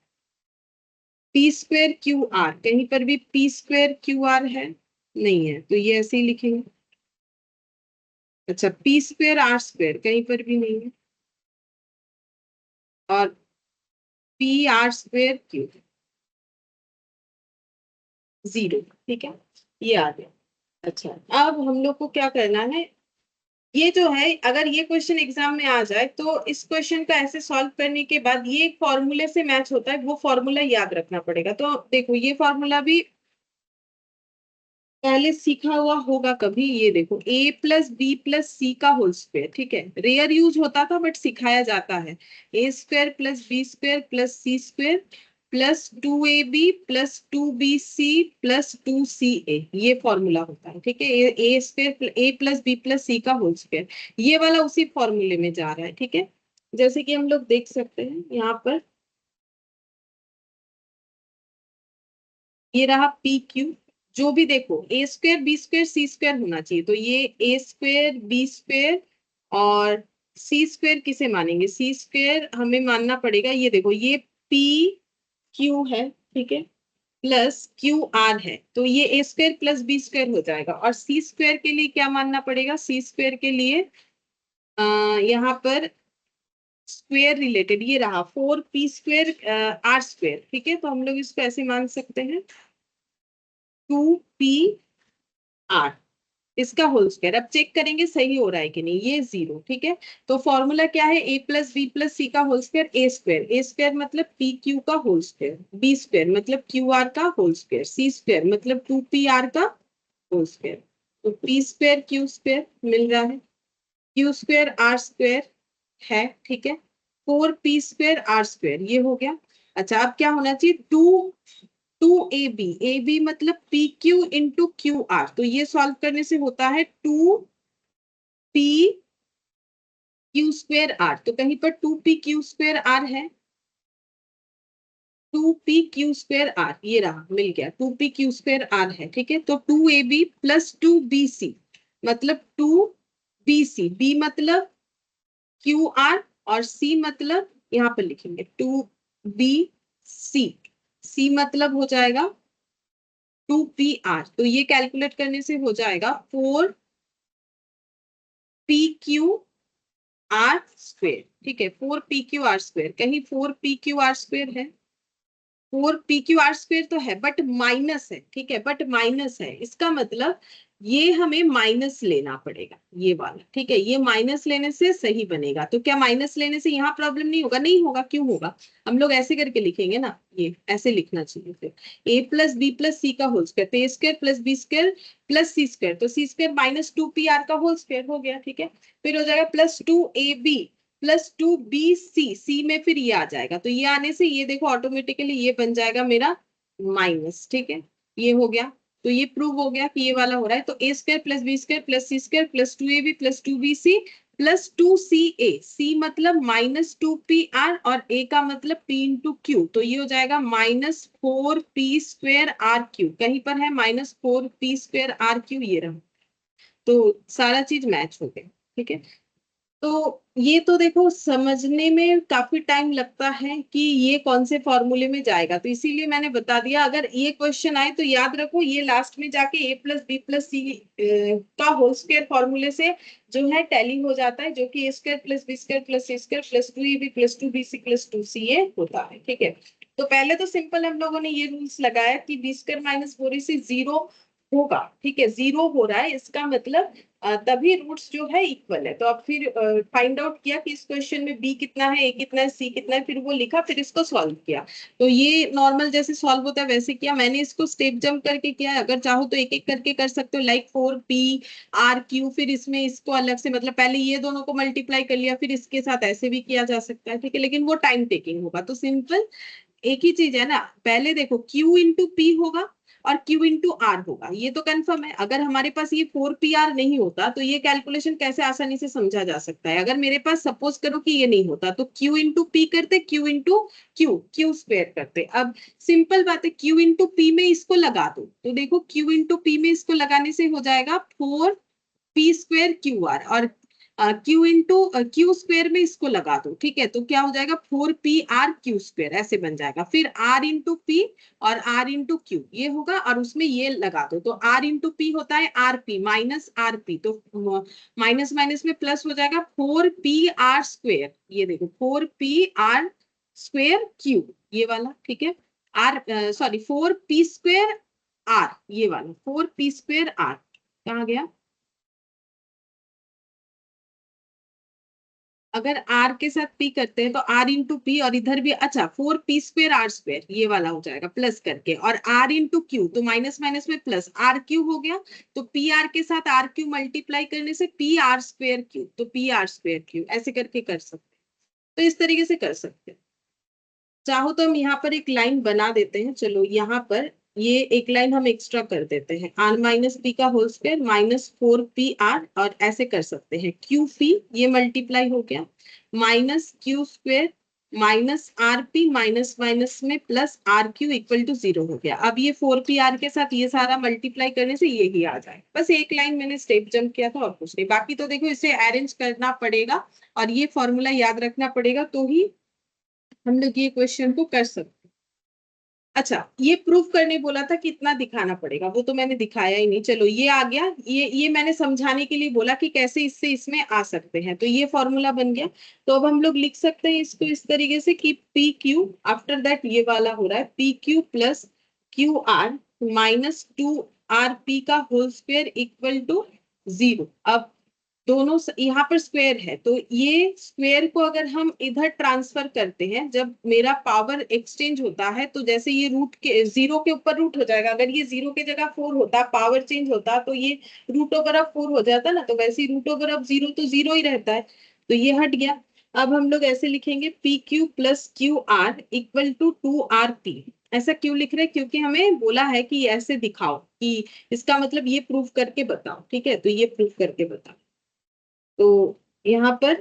p²QR, कहीं पर भी p²QR है नहीं है, तो ये ऐसे ही लिखेंगे। अच्छा p²r², कहीं पर भी नहीं है, और p/r²Q 0, ठीक है, ये आ गया। अच्छा अब हम लोग को क्या करना है, ये जो है अगर ये क्वेश्चन एग्जाम में आ जाए तो इस क्वेश्चन का ऐसे सॉल्व करने के बाद ये एक फॉर्मूले से मैच होता है, वो फॉर्मूला याद रखना पड़ेगा। तो देखो ये फॉर्मूला भी पहले सीखा हुआ होगा कभी, ये देखो a+b+c का होल स्क्वायर, ठीक है, रेयर यूज होता था बट सिखाया जाता है। a² + b² + c² +2ab +2bc +2ca, ये फॉर्मूला होता है, ठीक है। a² a+b+c का होल स्क्वायर, ये वाला उसी फॉर्मूले में जा रहा है, ठीक है। जैसे कि हम लोग देख सकते हैं यहाँ पर, ये रहा पी क्यू, जो भी देखो a²b²c² होना चाहिए, तो ये a²b² और c² किसे मानेंगे, c² हमें मानना पड़ेगा, ये देखो ये पी क्यू है, ठीक है, प्लस क्यू आर है, तो ये a² + b² हो जाएगा। और c² के लिए क्या मानना पड़ेगा, c² के लिए यहाँ पर स्क्वेयर रिलेटेड, ये रहा 4p² r², ठीक है, तो हम लोग इसको ऐसे मान सकते हैं 2p r, इसका होल स्क्वायर। अब चेक करेंगे सही हो रहा है कि नहीं, ये 0, ठीक है। तो फॉर्मूला क्या है, a+b+c का होल स्क्वायर, a² मतलब pq का होल स्क्वायर, b² मतलब qr का होल स्क्वायर, c² मतलब 2pr का होल स्क्वायर। तो p²q² मिल रहा है, q²r² है, ठीक है, 4p²r², ये हो गया। अच्छा, अब क्या होना चाहिए, ए बी मतलब P Q into Q R, तो ये सॉल्व करने से होता है 2p⁴r, तो कहीं पर 2p⁴r है, 2p⁴r, ये रहा, मिल गया, 2p⁴r है, ठीक है। तो 2ab + 2bc मतलब 2bc, b मतलब क्यू आर और सी मतलब, यहाँ पर लिखेंगे 2bc, सी मतलब हो जाएगा 2pr, तो ये कैलकुलेट करने से हो जाएगा 4pqr², ठीक है, 4pqr², कहीं 4pqr² है, 4pqr² तो है बट माइनस है, ठीक है, बट माइनस है, इसका मतलब ये हमें माइनस लेना पड़ेगा, ये वाला, ठीक है, ये माइनस लेने से सही बनेगा। तो क्या माइनस लेने से यहाँ प्रॉब्लम नहीं होगा, नहीं होगा, क्यों होगा, हम लोग ऐसे करके लिखेंगे ना, ये ऐसे लिखना चाहिए फिर, a+b+c का होल स्क्वायर, तो a² + b² + c², तो c² -2pr का होल स्क्वायर हो गया, ठीक है। फिर हो जाएगा +2ab +2bc, सी में फिर ये आ जाएगा, तो ये आने से ये देखो ऑटोमेटिकली ये बन जाएगा मेरा माइनस, ठीक है, ये हो गया। तो ये प्रूव हो गया कि ये वाला हो रहा है, तो a² + b² + c² +2ab +2bc +2ca, सी मतलब -2pr और a का मतलब p×q, तो ये हो जाएगा -4p²r³, कहीं पर है -4p²r³, ये रहा, तो सारा चीज मैच हो गया, ठीक है। तो ये तो देखो समझने में काफी टाइम लगता है कि ये कौन से फॉर्मूले में जाएगा, तो इसीलिए मैंने बता दिया, अगर ये क्वेश्चन आए तो याद रखो ये लास्ट में जाके a+b+c का होल स्क्वायर फॉर्मूले से जो है टैली हो जाता है, जो कि a² + b² + c² +2ab +2bc +2ca होता है, ठीक है। तो पहले तो सिंपल हम लोगों ने ये रूल्स लगाया कि b² - 4ac 0 होगा, ठीक है, 0 हो रहा है, इसका मतलब तभी रूट्स जो है इक्वल है। तो अब फिर फाइंड आउट किया कि इस क्वेश्चन में बी कितना है, ए कितना है, सी कितना है, फिर वो लिखा, फिर इसको सॉल्व किया। तो ये नॉर्मल जैसे सॉल्व होता है वैसे किया, मैंने इसको स्टेप जंप करके किया है, अगर चाहो तो एक एक करके कर सकते हो, लाइक 4p r³, फिर इसमें इसको अलग से, मतलब पहले ये दोनों को मल्टीप्लाई कर लिया, फिर इसके साथ ऐसे भी किया जा सकता है, ठीक है, लेकिन वो टाइम टेकिंग होगा। तो सिंपल एक ही चीज है ना, पहले देखो q×p होगा और q×r होगा, ये तो कंफर्म है। अगर हमारे पास ये 4pr नहीं होता तो ये कैलकुलेशन कैसे आसानी से समझा जा सकता है, अगर मेरे पास सपोज करो कि ये नहीं होता तो q×p करते, q×q करते। अब सिंपल बात है, q×p में इसको लगा दो, तो देखो q×p में इसको लगाने से हो जाएगा 4p²qr, और q² में इसको लगा दो, ठीक है, तो क्या हो जाएगा 4pr³, ऐसे बन जाएगा। फिर r×p और r×q ये होगा, और उसमें ये लगा दो, तो r×p होता है rp -rp, तो माइनस माइनस में प्लस हो जाएगा 4pr², ये देखो 4pr²q, ये वाला, ठीक है, सॉरी 4p²r, ये वाला 4p²r कहाँ गया, अगर r के साथ p करते हैं तो r इंटू पी, और इधर भी अच्छा 4p² r² ये वाला हो जाएगा प्लस करके, और r इंटू क्यू, तो माइनस माइनस में प्लस r क्यू हो गया, तो पी आर के साथ r क्यू मल्टीप्लाई करने से pr² क्यू, तो pr²क्यू ऐसे करके कर सकते हैं। तो इस तरीके से कर सकते हैं। चाहो तो हम यहाँ पर एक लाइन बना देते हैं, चलो यहाँ पर ये एक लाइन हम एक्स्ट्रा कर देते हैं, r माइनस पी का होल स्क्वायर माइनस 4pr, और ऐसे कर सकते हैं क्यू पी, ये मल्टीप्लाई हो गया, माइनस क्यू² minus R P, minus minus में plus R Q equal to 0 हो गया। अब ये 4pr के साथ ये सारा मल्टीप्लाई करने से ये ही आ जाए। बस एक लाइन मैंने स्टेप जंप किया था और कुछ नहीं, बाकी तो देखो इसे अरेंज करना पड़ेगा और ये फॉर्मूला याद रखना पड़ेगा, तो ही हम लोग ये क्वेश्चन को कर सकते हैं। अच्छा, ये प्रूफ करने बोला था कितना दिखाना पड़ेगा, वो तो मैंने दिखाया ही नहीं। चलो ये आ गया, ये मैंने समझाने के लिए बोला कि कैसे इससे इसमें आ सकते हैं, तो ये फॉर्मूला बन गया। तो अब हम लोग लिख सकते हैं इसको इस तरीके से कि पी क्यू, आफ्टर दैट ये वाला हो रहा है P Q plus Q are minus 2rp का होल स्क्वायर इक्वल टू 0। अब दोनों यहाँ पर स्क्वायर है, तो ये स्क्वायर को अगर हम इधर ट्रांसफर करते हैं, जब मेरा पावर एक्सचेंज होता है, तो जैसे ये रूट के 0 के ऊपर रूट हो जाएगा, अगर ये 0 की जगह 4 होता, पावर चेंज होता, तो ये √4 हो जाता ना, तो वैसे ही √0 तो 0 ही रहता है, तो ये हट गया। अब हम लोग ऐसे लिखेंगे P Q plus Q R equal to 2rp। ऐसा क्यों लिख रहे हैं? क्योंकि हमें बोला है कि ऐसे दिखाओ, कि इसका मतलब ये प्रूफ करके बताओ, ठीक है, तो ये प्रूफ करके बताओ। तो यहाँ पर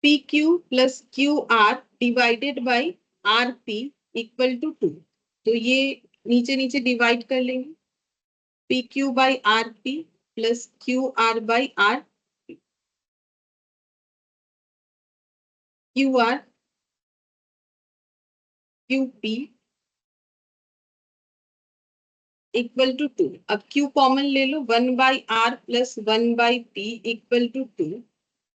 P Q plus Q R divided by R P equal to 2, तो ये नीचे नीचे डिवाइड कर लेंगे, P Q by R P plus Q R by R, Q R Q P equal to 2। अब क्यू कॉमन ले लो, 1/r plus 1/p equal to 2,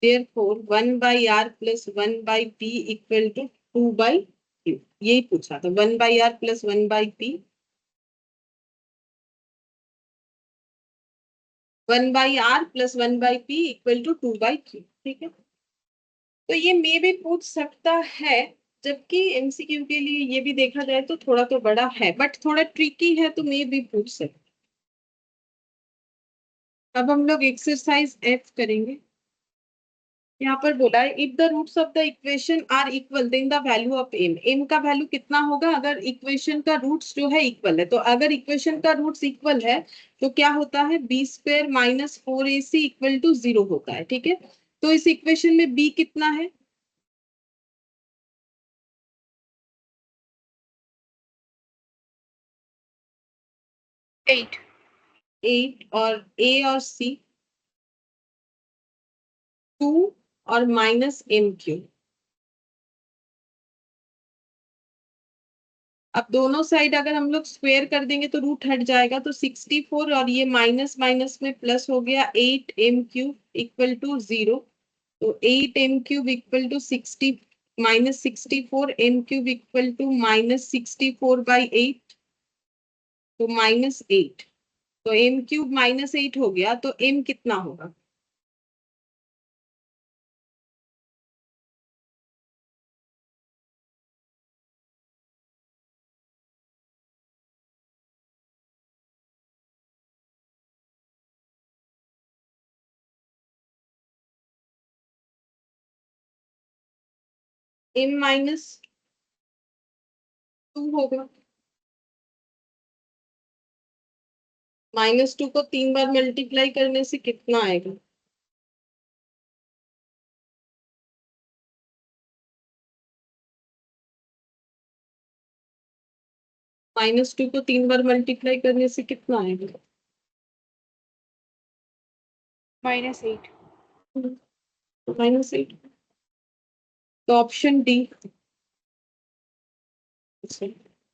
therefore 1/r plus 1/p equal to 2/q। यही पूछा था, 1/r plus 1/p, 1/r plus 1/p equal to 2/q, ठीक है। तो ये मे भी पूछ सकता है, जबकि एमसीक्यू के लिए ये भी देखा जाए तो थोड़ा तो बड़ा है, बट थोड़ा ट्रिकी है, तो मे भी पूछ सकता। अब हम लोग एक्सरसाइज एफ करेंगे। यहाँ पर बोला है if the roots of the equation are equal then the value of M. M का वैल्यू कितना होगा अगर इक्वेशन का रूट्स जो है इक्वल है? तो अगर इक्वेशन का रूट्स इक्वल है तो क्या होता है, b² minus 4ac equal to 0 होता है, ठीक है। तो इस इक्वेशन में b कितना है? 8। 8, और a और c 2 और माइनस m3। अब दोनों साइड अगर हम लोग स्क्वायर कर देंगे तो रूट हट जाएगा, तो 64, और ये माइनस माइनस में प्लस हो गया 8m³ इक्वल टू 0। तो 8m³ equal to 60 minus 64m³ equal to minus 64/8, तो -8। तो m³ -8 हो गया, तो m कितना होगा? m-2 होगा। -2 को 3 बार मल्टीप्लाई करने से कितना आएगा? -2 को 3 बार मल्टीप्लाई करने से कितना आएगा? -8। -8। तो ऑप्शन डी।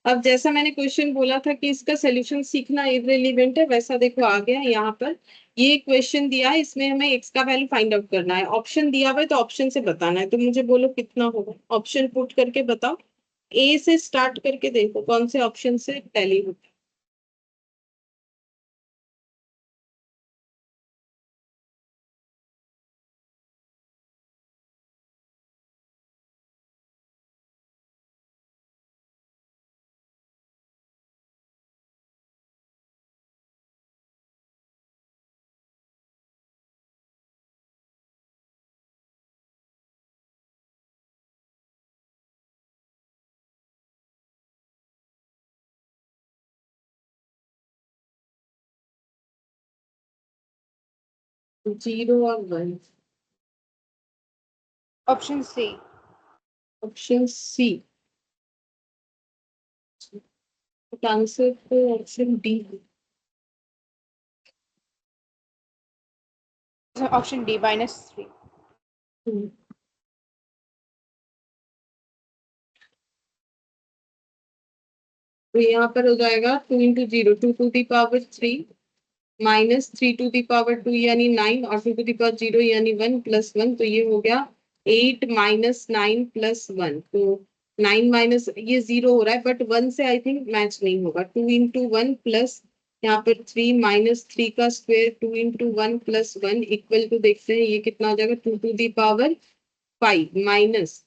अब जैसा मैंने क्वेश्चन बोला था कि इसका सोल्यूशन सीखना इररिलेवेंट है, वैसा देखो आ गया यहाँ पर। ये क्वेश्चन दिया है, इसमें हमें एक्स का वैल्यू फाइंड आउट करना है, ऑप्शन दिया हुआ है तो ऑप्शन से बताना है। तो मुझे बोलो कितना होगा, ऑप्शन पुट करके बताओ। ए से स्टार्ट करके देखो कौन से ऑप्शन से टैली होता है। 0 और 1। Option C. Option C. Answer तो ऑप्शन डी है। Option D -3। हम्म। तो यहाँ पर हो जाएगा 2 into 0 2 to the power 3 -3 to the power 2 यानी 9 और 2 टू दी पावर 0 यानी 1 प्लस 1 तो ये हो गया 8 -9 प्लस 1 तो 9 माइनस ये 0 हो रहा है बट 1 से आई थिंक मैच नहीं होगा 2 इंटू 1 प्लस यहाँ पर 3 -3 का square 2 into 1 plus 1 equal to देखते हैं ये कितना हो जाएगा 2 to the power 5 minus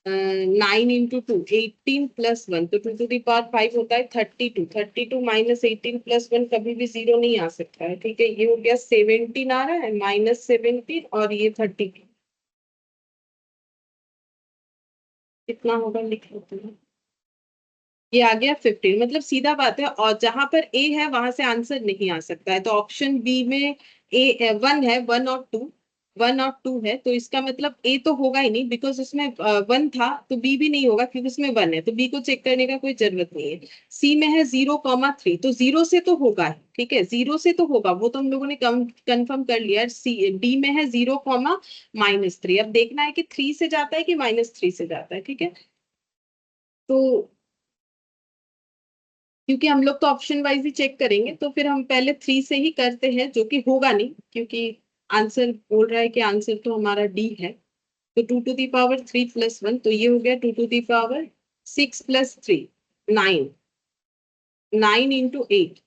9 into 2 18 plus 1 तो 2 टू दी पावर 5 होता है 32 32 माइनस 18 प्लस 1 कभी भी 0 नहीं आ सकता है ठीक है ये हो गया 17 आ रहा है -17 और ये 32 कितना होगा लिख लेते हैं ये आ गया 15 मतलब सीधा बात है और जहां पर ए है वहां से आंसर नहीं आ सकता है तो ऑप्शन बी में ए 1 है 1 और 2 1 और 2 है तो इसका मतलब ए तो होगा ही नहीं बिकॉज उसमें 1 था तो बी भी नहीं होगा क्योंकि उसमें 1 है तो बी को चेक करने का कोई जरूरत नहीं है सी में है 0,3 तो 0 से तो होगा ही ठीक है 0 से तो होगा वो तो हम लोगों ने कंफर्म कर लिया सी डी में है 0,-3 अब देखना है कि 3 से जाता है कि -3 से जाता है ठीक है तो क्योंकि हम लोग तो ऑप्शन वाइज ही चेक करेंगे तो फिर हम पहले 3 से ही करते हैं जो कि होगा नहीं क्योंकि आंसर बोल रहा है कि आंसर तो हमारा डी है तो 2 टू दी पावर 3 प्लस 1 तो ये हो गया 2 to the power 6 plus 3 9 9 into 8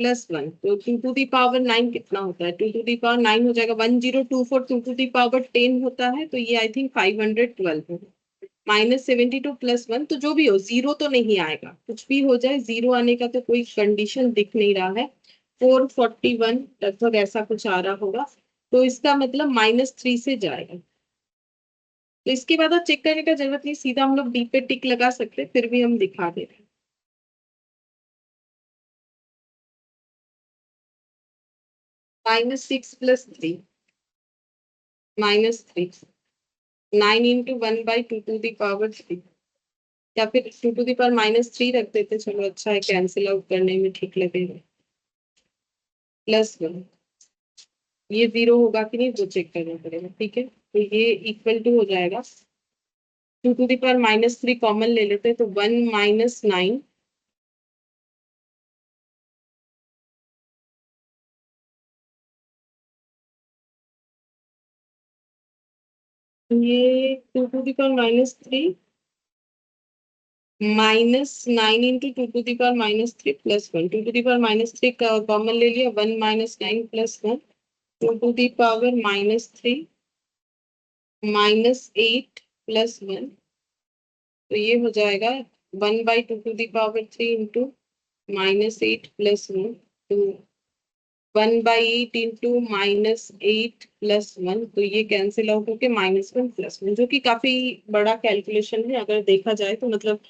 plus 1 तो 2 टू दी पावर 9 कितना होता है 2 टू दी पावर 9 हो जाएगा 1024 2 टू दी पावर 10 होता है तो ये आई थिंक 512 है -72 प्लस 1 तो जो भी हो जीरो तो नहीं आएगा कुछ भी हो जाए जीरो आने का तो कोई कंडीशन दिख नहीं रहा है 441 लगभग ऐसा कुछ आ रहा होगा तो इसका मतलब -3 से जाएगा तो इसके बाद आप चेक करने का जरूरत नहीं सीधा हम लोग डी पे टिक लगा सकते फिर भी हम दिखा दे रहे हैं -6 plus 3 -3 9 into 1/2 to the power 3 या फिर 2 टू दी पावर -3 रख देते चलो अच्छा है कैंसिल आउट करने में ठीक लगेगा +1 ये 0 होगा कि नहीं वो चेक करना पड़ेगा ठीक है तो ये इक्वल टू हो जाएगा 2 टू दी पावर -3 कॉमन ले लेते हैं तो 1 -9 ये 2 to the power -3 -9 into 2 to the power -3 plus 1 2 to the power -3 का कॉमन ले लिया 1 -9 plus 1 2 to the power -3 -8 plus 1 तो ये हो जाएगा 1/2 to the power 3 into -8 plus 1 तो 1/8 इंटू -8 प्लस 1 तो ये कैंसिल आउट होके -1 प्लस 1 जो कि काफी बड़ा कैलकुलेशन है अगर देखा जाए तो मतलब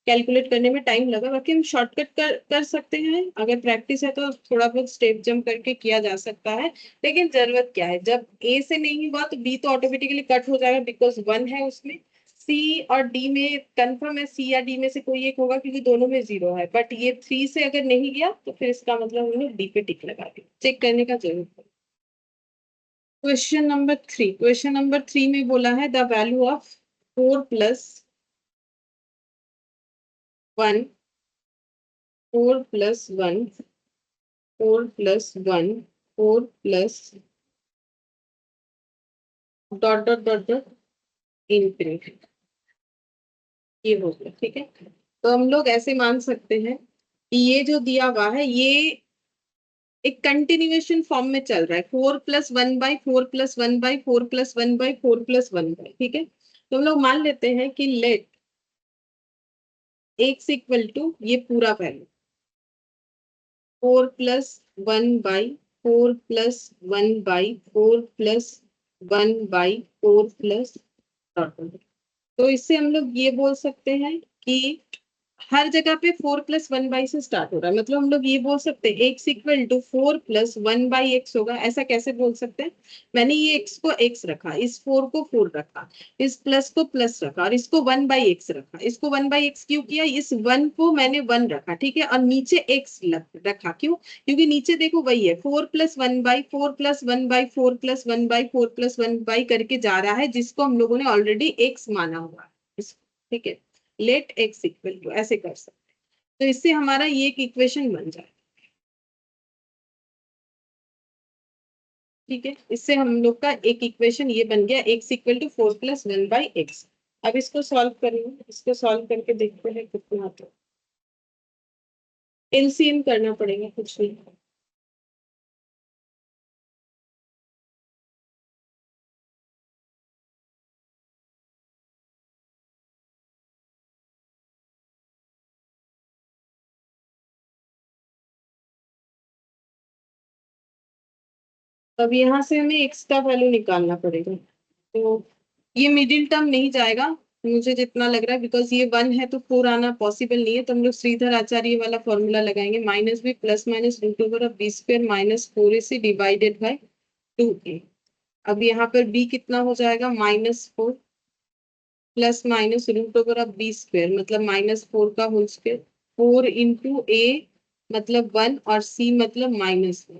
कैलकुलेट करने में टाइम लगा बाकी हम शॉर्टकट कर सकते हैं अगर प्रैक्टिस है तो थोड़ा बहुत स्टेप जंप करके किया जा सकता है लेकिन जरूरत क्या है जब ए से नहीं हुआ तो बी तो ऑटोमेटिकली कट हो जाएगा बिकॉज 1 है उसमें सी और डी में कंफर्म है सी या डी में से कोई एक होगा क्योंकि दोनों में 0 है बट ये 3 से अगर नहीं गया तो फिर इसका मतलब हम लोग डी पे टिक लगा दें चेक करने का जरूरत है क्वेश्चन नंबर 3 में बोला है the value of 4 plus 1 4 plus 1 4 plus 1 4 plus dot dot dot dot infinity ये हो गया ठीक है तो हम लोग ऐसे मान सकते हैं कि ये जो दिया हुआ है ये एक कंटिन्यूएशन फॉर्म में चल रहा है 4+1/4+1/4+1/4+1 ठीक है तो हम लोग मान लेते हैं कि लेट x इक्वल टू ये पूरा वैल्यू 4+1/4+1/4+1/4+... तो इससे हम लोग ये बोल सकते हैं कि हर जगह पे 4+1 से स्टार्ट हो रहा है, मतलब हम लोग ये बोल सकते हैं x इक्वल टू 4+1/x होगा। ऐसा कैसे बोल सकते हैं? मैंने ये x को x रखा, इस 4 को 4 रखा, इस प्लस को प्लस रखा और इसको 1/x रखा। इसको 1/x क्यों किया? इस 1 को मैंने 1 रखा, ठीक है, और नीचे x रखा। क्यों? क्योंकि नीचे देखो वही है, 4+1/4+1/4+1/4+1 करके जा रहा है, जिसको हम लोगों ने ऑलरेडी x माना हुआ है। ठीक है, लेट x इक्वल टू, ऐसे कर सकते हैं। तो इससे हमारा ये एक इक्वेशन बन जाए। ठीक है, इससे हम लोग का एक इक्वेशन ये बन गया, x इक्वल टू 4+1/x। अब इसको सॉल्व करेंगे, इसको सॉल्व करके देखते हैं कितना आता है। एलसीएम करना पड़ेगा, कुछ नहीं। अब यहाँ से हमें x का वैल्यू निकालना पड़ेगा। तो ये मिडिल टर्म नहीं जाएगा मुझे जितना लग रहा है, बिकॉज ये 1 है तो 4 आना पॉसिबल नहीं है। तो हम लोग श्रीधर आचार्य वाला फॉर्मूला लगाएंगे, minus B plus minus root over of B square minus 4ac divided by 2a। अब यहाँ पर b कितना हो जाएगा? -4 plus minus root over of B square, मतलब -4 का होल स्क्वायर, 4 इंटू a मतलब 1 और c मतलब -1,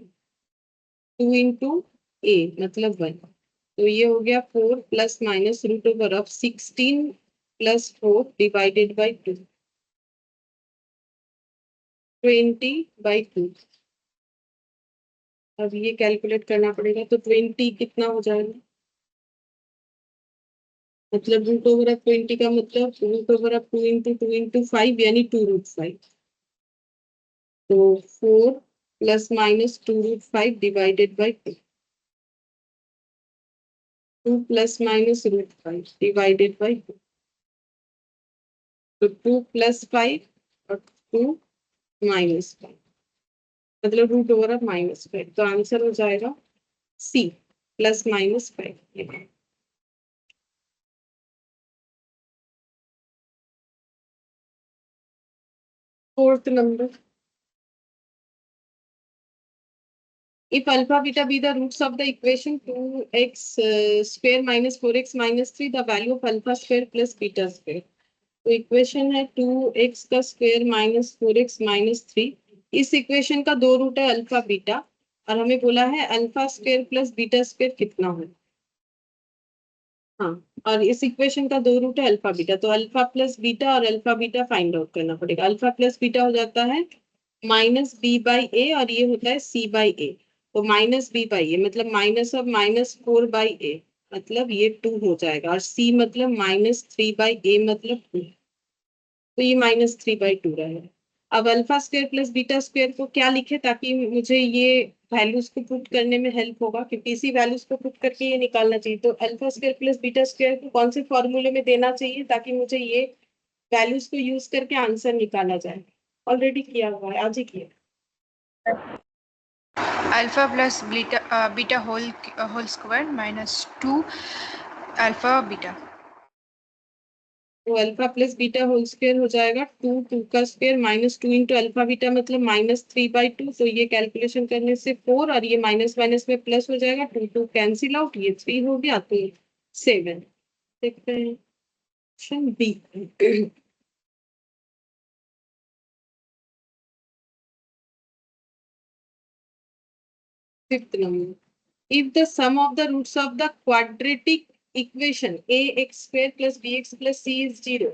2 इंटू a मतलब 1। तो ये हो गया 4 plus minus root over of 16 plus 4 divided by 2, 20/2। अब ये कैलकुलेट करना पड़ेगा, तो 20 कितना हो जाएगा? मतलब रूट ओवर ऑफ 20 का मतलब रूट ओवर ऑफ 2 इंटू 5 यानी 2√5। तो 4 plus minus 2√5 divided by 2, 2 plus minus √5 divided by 2। तो 2 प्लस 5 और 2 -5, मतलब रूट ओवर ऑफ -5। तो आंसर हो जाएगा सी, +-5। Fourth number, if alpha beta be the roots of the equation 2x square minus 4x minus 3, the value of alpha square plus beta square। तो इक्वेशन है 2x का स्क्वायर माइनस 4x माइनस 3। इस इक्वेशन का दो रूट है अल्फा बीटा, और हमें बोला है alpha square plus beta square कितना हो। हाँ, और इस इक्वेशन का दो रूट है अल्फा बीटा, तो अल्फा प्लस बीटा और अल्फा बीटा फाइंड आउट करना पड़ेगा। अल्फा प्लस बीटा हो जाता है -b/a और ये होता है c/a। तो -b/a मतलब -4/a, मतलब ये 2 हो जाएगा, और c मतलब -3/a मतलब 2। तो ये -3/2 रहेगा। अब alpha square plus beta square को क्या लिखे ताकि मुझे ये वैल्यूज को पुट करने में हेल्प होगा, क्योंकि इसी वैल्यूज को पुट करके ये निकालना चाहिए। तो alpha square plus beta square को कौन से फॉर्मूले में देना चाहिए ताकि मुझे ये वैल्यूज को यूज करके आंसर निकाला जाए? ऑलरेडी किया हुआ है, आज ही किया। Alpha plus beta whole square -2 alpha beta. तो alpha plus beta whole square हो जाएगा 2 का स्क्वायर -2 इंटू अल्फा बीटा मतलब -3/2। तो ये कैलकुलेशन करने से 4 और ये माइनस माइनस में प्लस हो जाएगा, 2 कैंसिल आउट, ये 3 हो गया, तो 7। देखते हैं option b. Fifth number, if the sum of the roots of the quadratic equation ax square plus bx plus c is 0,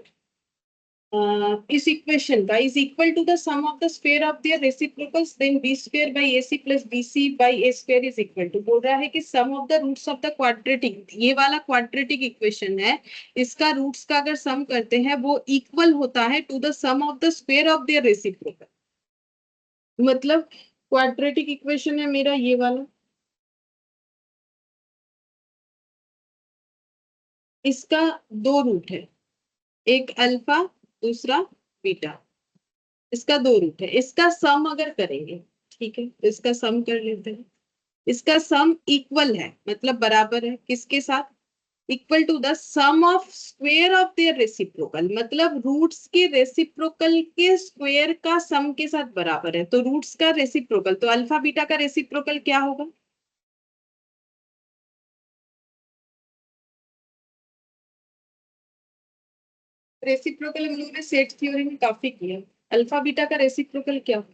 इस इक्वेशन का is equal to the sum of the square of their reciprocals, then b square by ac plus bc by a square is equal to। बोल रहा है कि sum of the roots of the quadratic, ये वाला quadratic इक्वेशन है, इसका रूट्स का अगर सम करते हैं वो इक्वल होता है to the sum of the square of their reciprocal. मतलब क्वाड्रेटिक इक्वेशन है मेरा ये वाला, इसका दो रूट है, एक अल्फा दूसरा बीटा, इसका दो रूट है। इसका सम अगर करेंगे, ठीक है, तो इसका सम कर लेते हैं। इसका सम इक्वल है मतलब बराबर है किसके साथ? Equal to the sum of square of their reciprocal, मतलब रूट्स के रेसिप्रोकल के स्क्वेयर का सम के साथ बराबर है। तो रूट्स का रेसिप्रोकल, तो अल्फा बीटा का रेसिप्रोकल क्या होगा? रेसिप्रोकल हम लोगों ने सेट थ्योरी में काफी किया। अल्फा बीटा का रेसिप्रोकल क्या होगा?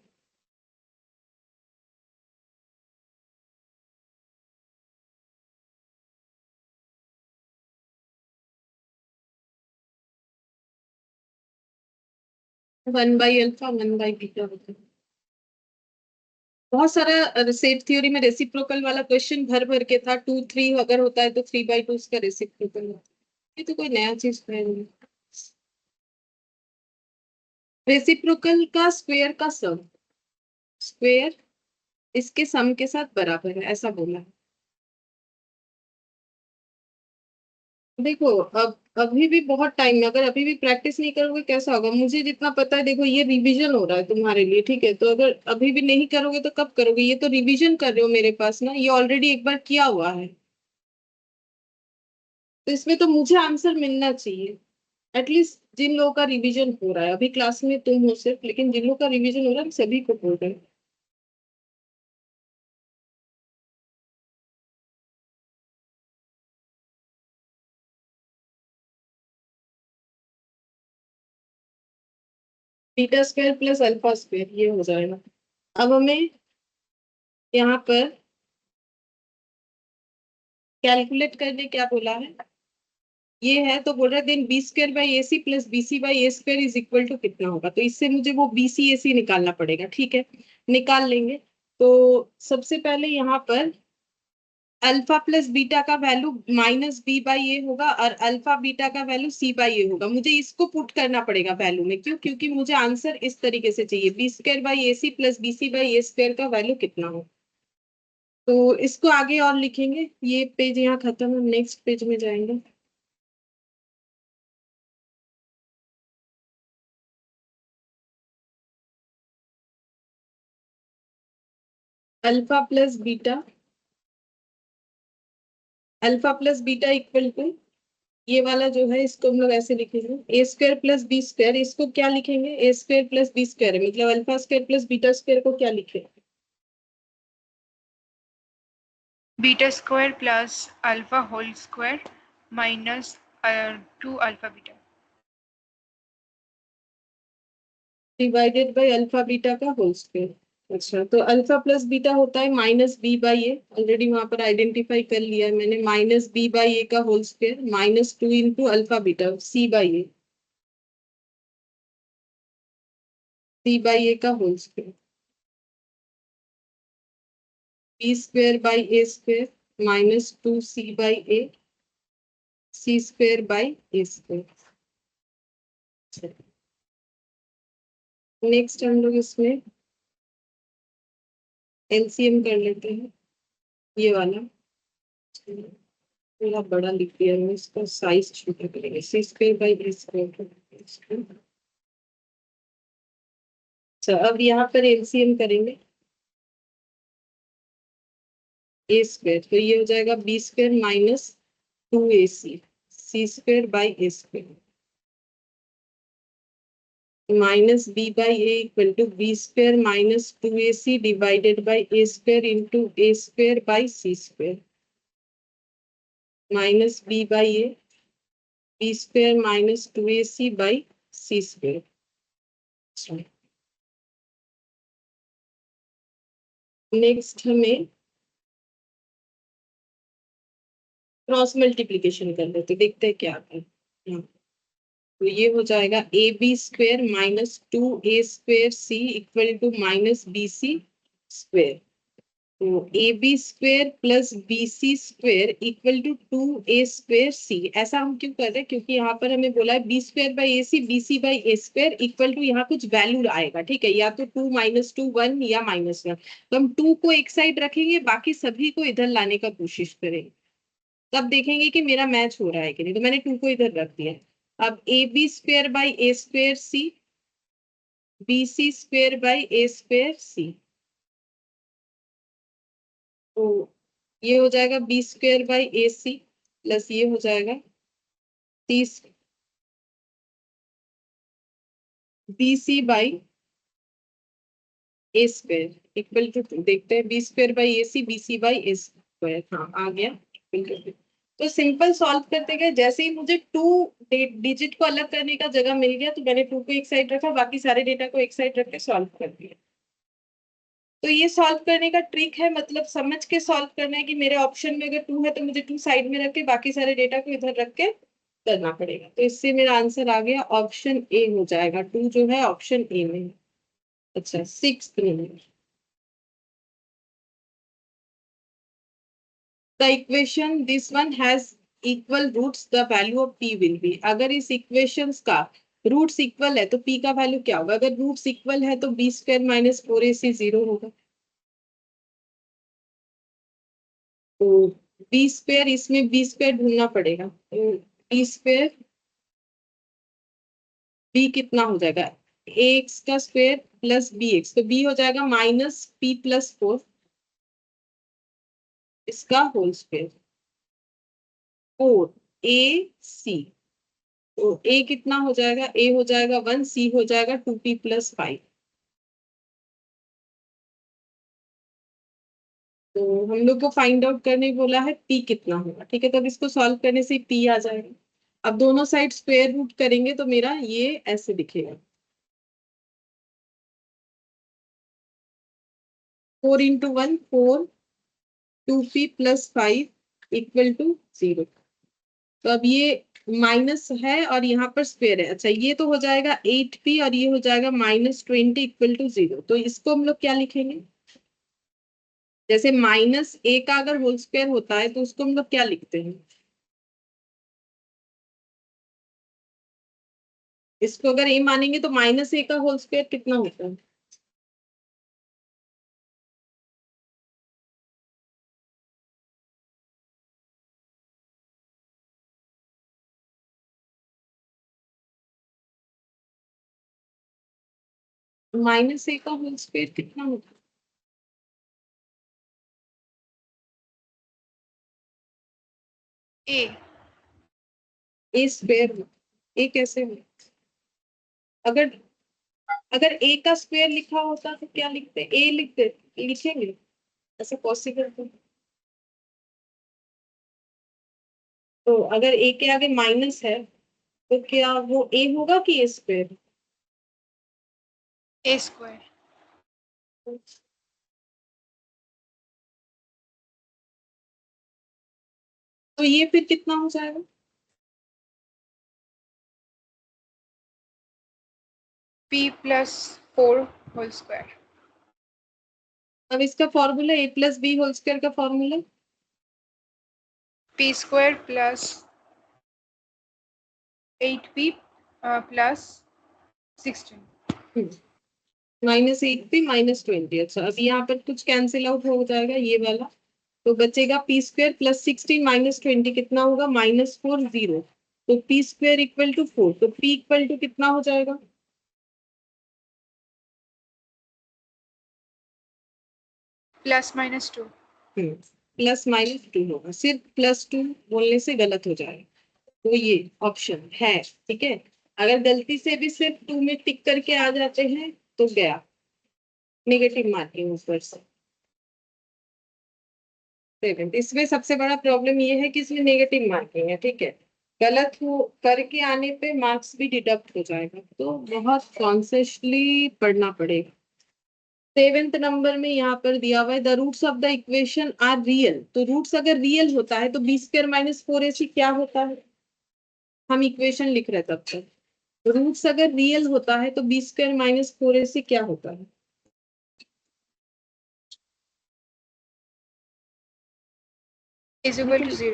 1/अल्फा 1/बीटा होता है। बहुत सारा सेट थ्योरी में रेसिप्रोकल वाला क्वेश्चन भर भर के था। 2 3 अगर होता है तो 3/2 उसका रेसिप्रोकल होता है। ये तो कोई नया चीज है नहीं। रेसिप्रोकल का स्क्वेयर का सम, स्क्वेयर इसके सम के साथ बराबर है, ऐसा बोला है। देखो, अब अभी भी बहुत टाइम है, अगर अभी भी प्रैक्टिस नहीं करोगे कैसा होगा? मुझे जितना पता है, देखो ये रिवीजन हो रहा है तुम्हारे लिए, ठीक है? तो अगर अभी भी नहीं करोगे तो कब करोगे? ये तो रिवीजन कर रहे हो मेरे पास ना, ये ऑलरेडी एक बार किया हुआ है। तो इसमें तो मुझे आंसर मिलना चाहिए। एटलीस्ट जिन लोगों का रिवीजन हो रहा है, अभी क्लास में तुम हो सिर्फ, लेकिन जिन लोगों का रिवीजन हो रहा है हम सभी को बोल रहे हैं। Beta square plus alpha square ये हो जाएगा। अब हमें यहाँ पर कैलकुलेट करने क्या बोला है? ये है तो बोल रहा है then b square by A C plus B c by A square is equal to कितना होगा? तो इससे मुझे वो बी सी ए सी निकालना पड़ेगा, ठीक है? निकाल लेंगे। तो सबसे पहले यहाँ पर अल्फा प्लस बीटा का वैल्यू माइनस बी बाई ए होगा, और अल्फा बीटा का वैल्यू सी बाई ए होगा। मुझे इसको पुट करना पड़ेगा वैल्यू में, क्यों? क्योंकि मुझे आंसर इस तरीके से चाहिए, b square by A C plus B c by A square का वैल्यू कितना हो। तो इसको आगे और लिखेंगे। ये पेज यहाँ खत्म, हम नेक्स्ट पेज में जाएंगे। Alpha plus beta, alpha plus beta equal to, ये वाला जो है इसको हम लोग ऐसे लिखेंगे, a square plus B square. इसको क्या लिखेंगे? A square plus B square है, मतलब alpha square plus beta square को क्या लिखे? Beta square plus alpha whole square minus 2 alpha beta. Divided by alpha beta का होल स्क्वायर। अच्छा, तो अल्फा प्लस बीटा होता है minus B by A, already वहां पर आइडेंटिफाई कर लिया है मैंने। माइनस बी बाई ए का whole square minus 2 into alpha beta C by A, C by A का whole square. B square by A square minus 2 C by A, C square by A square. Next हम लोग इसमें एलसीएम कर लेते हैं, ये वाला। थोड़ा बड़ा लिख दिया है, इसका साइज छोटा करेंगे, सी स्क्वायर बाई ए स्क्वायर। अच्छा, अब यहाँ पर एलसीएम करेंगे ए स्क्वायर, तो ये हो जाएगा b square minus 2ac, c square by A square minus B by a equal to b square minus 2ac divided by A square into a square by c square minus B by a, b square minus 2ac by c square. Next हमें क्रॉस मल्टीप्लीकेशन कर लेते, देखते हैं क्या आता है। हाँ, तो ये हो जाएगा A B square minus 2a square C equal to minus B C square. तो A B square plus B C square equal to 2a square C. ऐसा हम क्यों कर रहे हैं? क्योंकि यहाँ पर हमें बोला है b square by A c, B c by A square equal to, यहाँ कुछ वैल्यू आएगा, ठीक है? या तो 2 माइनस 2 1 या -1। तो हम 2 को एक साइड रखेंगे, बाकी सभी को इधर लाने का कोशिश करेंगे, तब देखेंगे कि मेरा मैच हो रहा है कि नहीं। तो मैंने 2 को इधर रख दिया। अब A B square by A square C, B C square by A square C, तो ये हो जाएगा B square by A C plus ये हो जाएगा 30 BC by A square equal to 2। देखते हैं B square by A C, BC by A square, हाँ आ गया इक्वल टू 2। तो सिंपल सॉल्व करते गए, जैसे ही मुझे 2 डिजिट को अलग करने का जगह मिल गया तो मैंने 2 को एक साइड रखा, बाकी सारे डेटा को एक साइड रख के सॉल्व कर दिया। तो ये सॉल्व करने का ट्रिक है, मतलब समझ के सॉल्व करना है कि मेरे ऑप्शन में अगर 2 है तो मुझे 2 साइड में रख के बाकी सारे डेटा को इधर रख के करना पड़ेगा। तो इससे मेरा आंसर आ गया ऑप्शन ए हो जाएगा, 2 जो है ऑप्शन ए में है। अच्छा 6th number, the equation this one has equal roots, the value of p will be। अगर इस इक्वेशंस का रूट्स इक्वल है तो p का वैल्यू क्या होगा? अगर रूट्स इक्वल है तो b स्क्वायर माइनस 4ac 0 होगा। तो बी स्क्वायर, इसमें बी स्क्वायर ढूंढना पड़ेगा, तो बी स्क्वायर बी कितना हो जाएगा? ए एक्स का स्क्वायर प्लस बी एक्स, तो बी हो जाएगा माइनस पी प्लस 4 इसका होल स्क्वायर 4 ए सी। तो ए कितना हो जाएगा? ए हो जाएगा 1, सी हो जाएगा 2p प्लस 5। तो हम लोग को फाइंड आउट करने बोला है p कितना होगा, ठीक है। तब इसको सॉल्व करने से p आ जाएगा। अब दोनों साइड स्क्वायर रूट करेंगे तो मेरा ये ऐसे दिखेगा, 4 into 1 4, 2p plus 5 equal to 0। तो अब ये माइनस है और यहाँ पर स्क्वायर है। अच्छा ये तो हो जाएगा 8p और ये हो जाएगा -20 इक्वल टू 0। तो इसको हम लोग क्या लिखेंगे? जैसे माइनस ए का अगर होल स्क्वायर होता है तो उसको हम लोग क्या लिखते हैं? इसको अगर ए मानेंगे तो माइनस ए का होल स्क्वायर कितना होता है? माइनस ए का होल स्क्वायर कितना होता A। है? ए स्क्वायर, ए कैसे हो? अगर अगर ए का स्क्वायर लिखा होता तो क्या लिखते? ए लिखते, लिखेंगे? ऐसा पॉसिबल तो। तो अगर ए के आगे माइनस है तो क्या वो ए होगा कि ए स्क्वायर? A square. तो ये फिर कितना हो जाएगा? P plus 4 whole square. अब इसका formula a plus B whole square का formula P square plus 8p plus 16। -8p -20। अच्छा अब यहाँ पर कुछ कैंसिल आउट हो जाएगा ये वाला, तो बचेगा पी स्क्वायर प्लस 16 -20 कितना होगा? -4 0। तो पी स्क्वायर इक्वल टू 4, तो पी इक्वल टू कितना हो जाएगा? +-2। +-2 होगा, सिर्फ +2 बोलने से गलत हो जाएगा। तो ये ऑप्शन है, ठीक है। अगर गलती से भी सिर्फ 2 में टिक करके आ जाते हैं तो गया, नेगेटिव मार्किंग ऊपर से। 7 इसमें सबसे बड़ा प्रॉब्लम ये है कि इसमें नेगेटिव मार्किंग है, ठीक है। गलत हो करके आने पे मार्क्स भी डिडक्ट हो जाएगा, तो बहुत कॉन्शियसली पढ़ना पड़ेगा। 7th नंबर में यहाँ पर दिया हुआ है the roots of the equation are real. तो रूट्स अगर रियल होता है तो बी स्क्वायर माइनस 4ac क्या होता है? हम इक्वेशन लिख रहे तब तक। रूट्स अगर रियल होता है तो बी स्क्वायर माइनस 4ac क्या होता है? Is equal to 0।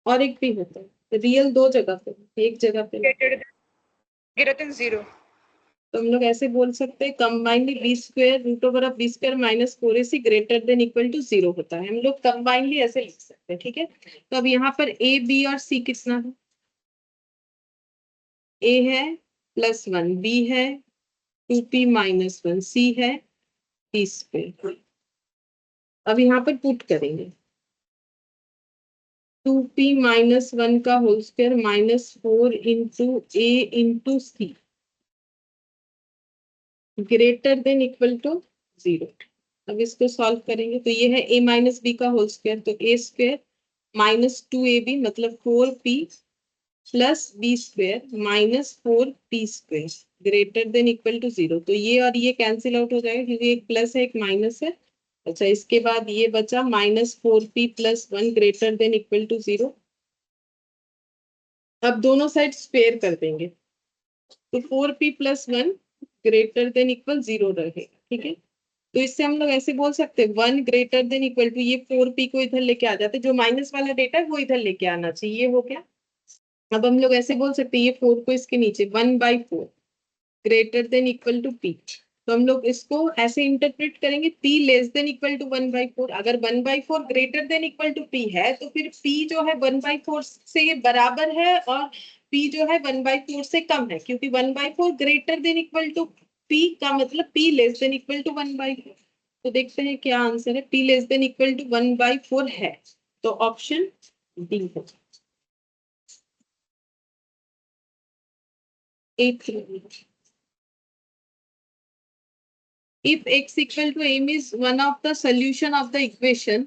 और एक भी होता है रियल, 2 जगह पे, एक जगह पे नहीं। Greater than 0। तो हम लोग ऐसे बोल सकते हैं combinely b square root over of B square minus 4ac greater than equal to 0 होता है। हम लोग कंबाइनली ऐसे लिख सकते हैं, ठीक है। तो अब यहाँ पर ए बी और सी कितना है? ए है +1, बी है 2p -1, सी है p स्क्वायर। अब यहाँ पर पुट करेंगे 2p माइनस 1 का whole square minus 4 into A into c greater than equal to 0। अब इसको सॉल्व करेंगे तो ये है a माइनस बी का होल स्क्वायर, तो ए स्क्वायर माइनस 2ab मतलब 4p plus B square minus 4p square greater than equal to 0। तो ये और ये कैंसिल आउट हो जाएगा क्योंकि एक प्लस है एक माइनस है। अच्छा, इसके बाद ये बचा minus 4p plus 1 greater than equal to 0। अब दोनों साइड स्क्वायर कर देंगे तो 4p plus 1 greater than equal 0 रहेगा। ठीक है, तो इससे हम लोग ऐसे बोल सकते हैं 1 ग्रेटर देन इक्वल टू, ये 4p को इधर लेके आ जाते, जो माइनस वाला डेटा है वो इधर लेके आना चाहिए, ये हो गया। अब हम लोग ऐसे बोल सकते हैं ये 4 को इसके नीचे 1/4 greater than equal to p। तो हम लोग इसको ऐसे इंटरप्रेट करेंगे p less than equal to 1/4। अगर 1/4 greater than equal to p है तो फिर p जो है 1/4 से ये बराबर है और p जो है 1/4 से कम है, क्योंकि 1/4 greater than equal to p का मतलब p less than equal to 1/4। तो देखते हैं क्या आंसर है, p less than equal to 1/4 है, तो ऑप्शन डी है। 8। If x equal to m is one of the solution of the equation,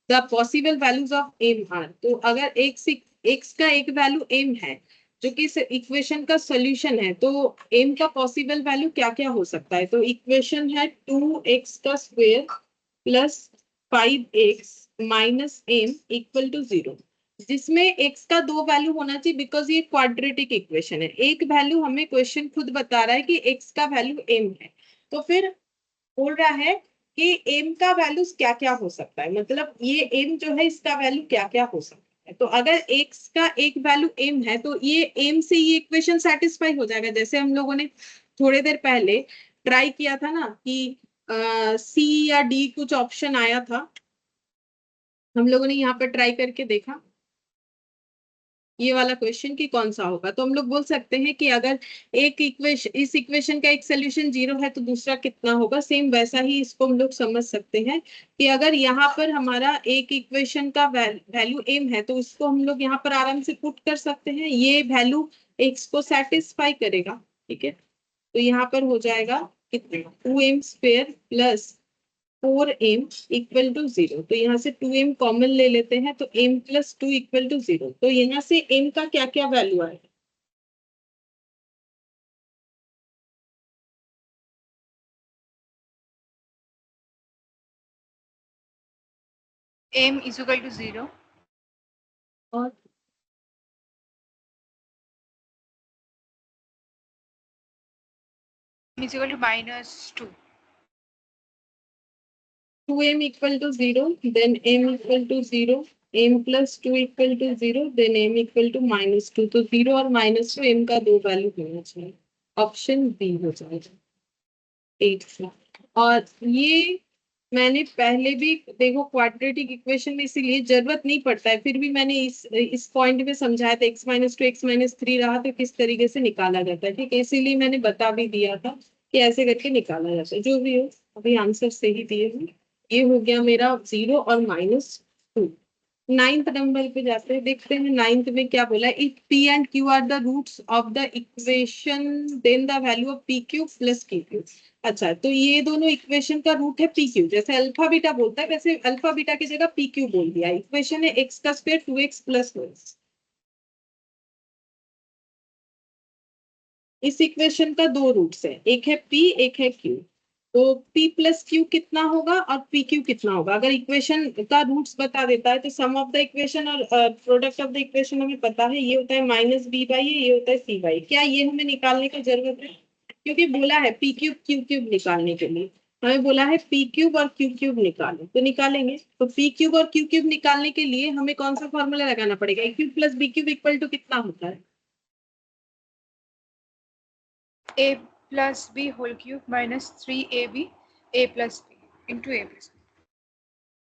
the possible values of m are। तो अगर x का एक वैल्यू m है जो कि इस इक्वेशन का सॉल्यूशन है, तो m का पॉसिबल वैल्यू क्या क्या हो सकता है। तो इक्वेशन है 2x का square plus 5x minus m equal to 0, जिसमें x का दो वैल्यू होना चाहिए बिकॉज ये क्वाड्रेटिक इक्वेशन है। एक वैल्यू हमें क्वेश्चन खुद बता रहा है कि x का वैल्यू m है, तो फिर बोल रहा है कि एम का वैल्यू क्या क्या हो सकता है, मतलब ये एम जो है इसका वैल्यू क्या क्या हो सकता है। तो अगर एक्स का एक वैल्यू एम है तो ये एम से ये इक्वेशन सेटिस्फाई हो जाएगा। जैसे हम लोगों ने थोड़ी देर पहले ट्राई किया था ना कि सी या डी कुछ ऑप्शन आया था, हम लोगों ने यहाँ पर ट्राई करके देखा ये वाला क्वेश्चन कि कौन सा होगा। तो हम लोग बोल सकते हैं कि अगर एक इक्वेशन, इस इक्वेशन का एक सोल्यूशन 0 है तो दूसरा कितना होगा। सेम वैसा ही इसको हम लोग समझ सकते हैं कि अगर यहाँ पर हमारा एक इक्वेशन का वैल्यू m है तो इसको हम लोग यहाँ पर आराम से पुट कर सकते हैं, ये वैल्यू x को सेटिस्फाई करेगा। ठीक है, तो यहाँ पर हो जाएगा कितना 2m square plus 4m equal to 0। तो यहाँ से 2m कॉमन ले लेते हैं तो m प्लस 2 इक्वल टू 0। तो यहाँ से m का क्या क्या वैल्यू आएगा। m is equal to 0, और m is equal to -2, 2m equal to 0, then m equal to 0, m plus 2 equal to 0, then m equal to -2। तो 0 और -2 m का दो वैल्यू होना चाहिए, ऑप्शन बी हो जाएगा 8। और ये मैंने पहले भी देखो क्वाड्रेटिक इक्वेशन में इसीलिए जरूरत नहीं पड़ता है, फिर भी मैंने इस पॉइंट में समझाया था x-2 x-3 रहा तो किस तरीके से निकाला जाता है। ठीक है, इसीलिए मैंने बता भी दिया था कि ऐसे करके निकाला जाता है। जो भी हो, अभी आंसर सही दिए हैं। ये हो गया मेरा 0 और -2। 9th नंबर पे जाते हैं, देखते हैं 9th में क्या बोला है। If p and q are the roots of the equation then the value of pq plus qq। अच्छा, तो ये दोनों इक्वेशन का रूट है pq, जैसे अल्फा बीटा बोलता है वैसे अल्फा बीटा की जगह pq बोल दिया। इक्वेशन है x का स्क्वायर 2x प्लस 1। इस इक्वेशन का दो रूट्स है, एक है p एक है q। तो p प्लस क्यू कितना होगा और पी क्यू कितना होगा। अगर इक्वेशन का रूट्स बता देता है तो सम ऑफ द इक्वेशन और प्रोडक्ट ऑफ द इक्वेशन हमें पता है, ये होता है -b/a, ये होता है c/a। क्या ये हमें निकालने की जरूरत है, क्योंकि बोला है p क्यूब q क्यूब निकालने के लिए, हमें बोला है p क्यूब और q क्यूब निकालें तो निकालेंगे। तो p क्यूब और q क्यूब निकालने के लिए हमें कौन सा फॉर्मूला लगाना पड़ेगा, a cube plus b cube equal to कितना होता है। a plus b whole cube minus 3ab a plus b into a plus b।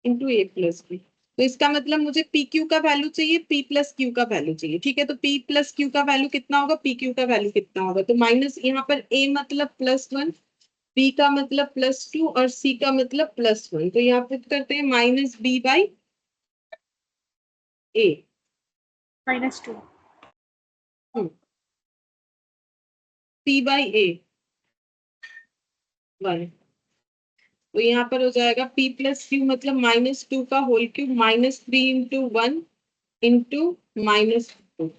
Into a plus b. तो इसका मतलब मुझे पी क्यू का वैल्यू चाहिए, पी प्लस क्यू का वैल्यू चाहिए। ठीक है, तो पी प्लस क्यू का वैल्यू कितना होगा, पी क्यू का वैल्यू कितना होगा। तो माइनस यहाँ पर ए मतलब +1, बी का मतलब +2 और सी का मतलब +1। तो यहाँ पे करते हैं -b/, ए -2 p बाई ए 1, तो यहाँ पर हो जाएगा p प्लस क्यू मतलब -2 का होल क्यूब -3 इंटू 1 इंटू -2,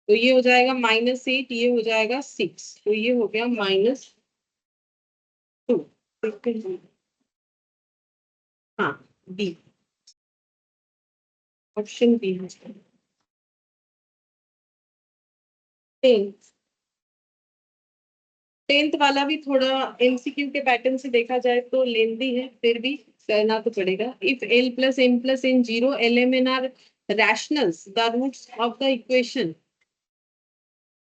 तो ये हो जाएगा -8, ये हो जाएगा 6, तो ये हो गया -2। हाँ, बी, ऑप्शन बी है। 10th वाला भी थोड़ा एमसीक्यू के पैटर्न से देखा जाए तो लेंदी है, फिर भी करना तो पड़ेगा। If l plus n zero, l m n are rationals, the roots of the equation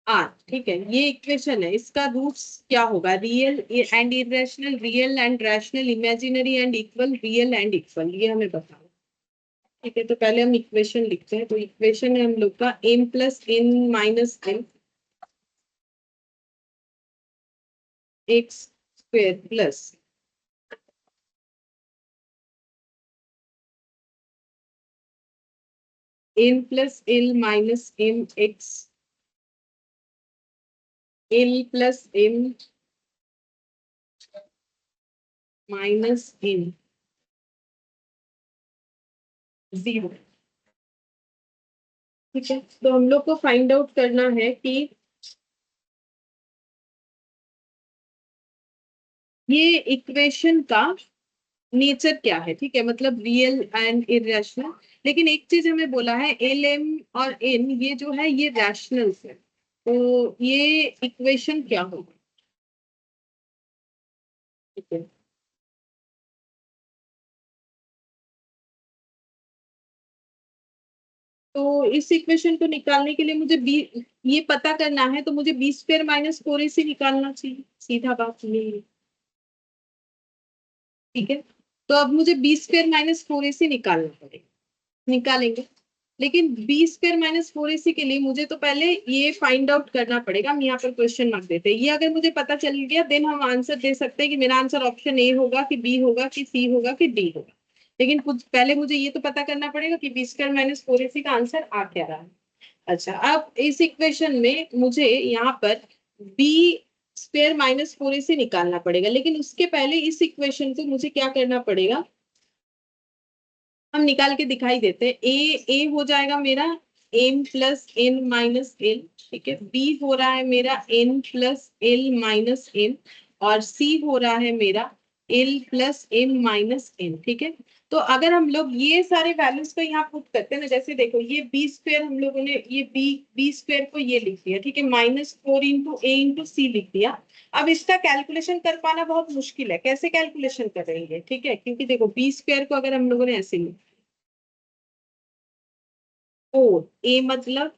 are, ठीक है, ये इक्वेशन है, इसका रूट्स क्या होगा? Real and irrational, real and rational, imaginary and equal, real and equal, ये हमें बताना। ठीक है, तो पहले हम इक्वेशन लिखते हैं। तो इक्वेशन है हम लोग का m plus n minus n x square plus n plus l minus m x l plus m minus m zero. ठीक है, तो हम लोग को फाइंड आउट करना है कि ये इक्वेशन का नेचर क्या है। ठीक है, मतलब रियल एंड इरेशनल, लेकिन एक चीज हमें बोला है एल एम और एन ये जो है ये रैशनल्स है, तो ये इक्वेशन क्या होगा? ठीक है, तो इस इक्वेशन को निकालने के लिए मुझे बी, ये पता करना है, तो मुझे बी स्क्वायर माइनस 4ac निकालना चाहिए, सीधा बात ये है। ठीक है, तो अब मुझे बी स्क्वायर माइनस 4ac निकालना पड़ेगा, निकालेंगे। लेकिन बी स्क्वायर माइनस 4ac के लिए मुझे तो पहले ये फाइंड आउट करना पड़ेगा। हम यहाँ पर क्वेश्चन मार्क देते हैं, ये अगर मुझे पता चल गया देन हम आंसर दे सकते हैं कि मेरा आंसर ऑप्शन ए होगा कि बी होगा कि सी होगा कि डी होगा। लेकिन कुछ पहले मुझे ये तो पता करना पड़ेगा कि बी स्क्वायर माइनस 4ac का आंसर आ क्या रहा है। अच्छा, अब इस इक्वेशन में मुझे यहाँ पर बी स्क्वायर माइनस 4ac निकालना पड़ेगा, लेकिन उसके पहले इस इक्वेशन को मुझे क्या करना पड़ेगा, हम निकाल के दिखाई देते हैं। ए हो जाएगा मेरा m plus n minus l, ठीक है, बी हो रहा है मेरा n plus l minus n, और सी हो रहा है मेरा l plus m minus n. ठीक है, तो अगर हम लोग ये सारे वैल्यूज को यहाँ पुट करते हैं ना, जैसे देखो ये बी स्क्वायर हम लोगों ने ये बी स्क्वायर को ये लिख दिया, ठीक है, -4 इंटू ए इंटू सी लिख दिया। अब इसका कैलकुलेशन कर पाना बहुत मुश्किल है, कैसे कैलकुलेशन करेंगे? ठीक है, क्योंकि देखो बी स्क्वायर को अगर हम लोगों ने ऐसे लिखा, ओ ए मतलब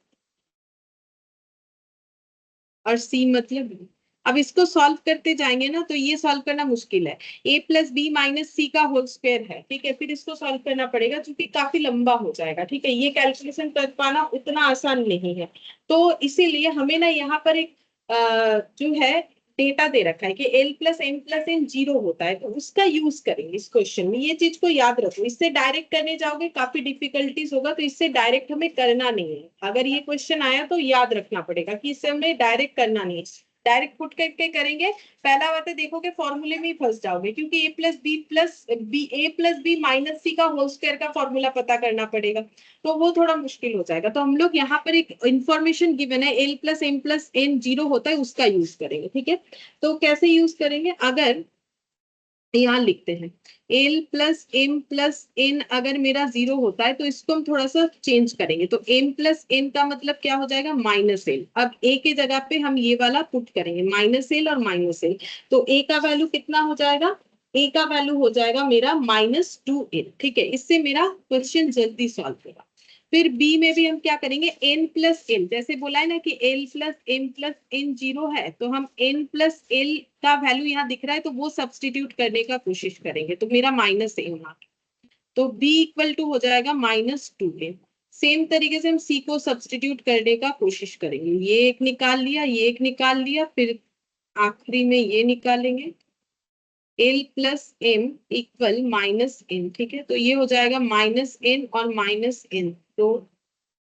और सी मतलब B। अब इसको सॉल्व करते जाएंगे ना तो ये सॉल्व करना मुश्किल है। ए प्लस बी माइनस सी का होल स्क्वायर है, ठीक है, फिर इसको सॉल्व करना पड़ेगा क्योंकि काफी लंबा हो जाएगा। ठीक है, ये कैलकुलेशन कर पाना उतना आसान नहीं है, तो इसीलिए हमें ना यहाँ पर एक जो है डेटा दे रखा है कि l plus m plus n zero होता है, तो उसका यूज करेंगे इस क्वेश्चन में। ये चीज को याद रखो, इससे डायरेक्ट करने जाओगे काफी डिफिकल्टीज होगा, तो इससे डायरेक्ट हमें करना नहीं है। अगर ये क्वेश्चन आया तो याद रखना पड़ेगा कि इससे हमें डायरेक्ट करना नहीं है, डायरेक्ट पुट करके करेंगे पहला बात है, देखोगे फॉर्मूले में ही फंस जाओगे, क्योंकि ए प्लस बी माइनस सी का होल स्क्वायर का फॉर्मूला पता करना पड़ेगा, तो वो थोड़ा मुश्किल हो जाएगा। तो हम लोग यहाँ पर एक इंफॉर्मेशन गिवन है l plus m plus n zero होता है, उसका यूज करेंगे। ठीक है, तो कैसे यूज करेंगे, अगर यहाँ लिखते हैं l plus m plus n अगर मेरा जीरो होता है तो इसको हम थोड़ा सा चेंज करेंगे, तो एम प्लस एन का मतलब क्या हो जाएगा, माइनस एल। अब ए के जगह पे हम ये वाला पुट करेंगे माइनस एल और माइनस एल, तो ए का वैल्यू कितना हो जाएगा, ए का वैल्यू हो जाएगा मेरा -2 एल। ठीक है, इससे मेरा क्वेश्चन जल्दी सॉल्व होगा। फिर बी में भी हम क्या करेंगे, एन प्लस एल, जैसे बोला है ना कि एल प्लस एन जीरो है, तो हम एन प्लस एल का वैल्यू यहाँ दिख रहा है तो वो सब्सटीट्यूट करने का कोशिश करेंगे, तो मेरा -एन आ, तो बी इक्वल टू हो जाएगा -2 एन। सेम तरीके से हम सी को सब्सटीट्यूट करने का कोशिश करेंगे, ये एक निकाल लिया, ये एक निकाल लिया, फिर आखिरी में ये निकालेंगे एल प्लस एम इक्वल -एन। ठीक है, तो ये हो जाएगा -एन और -एन, तो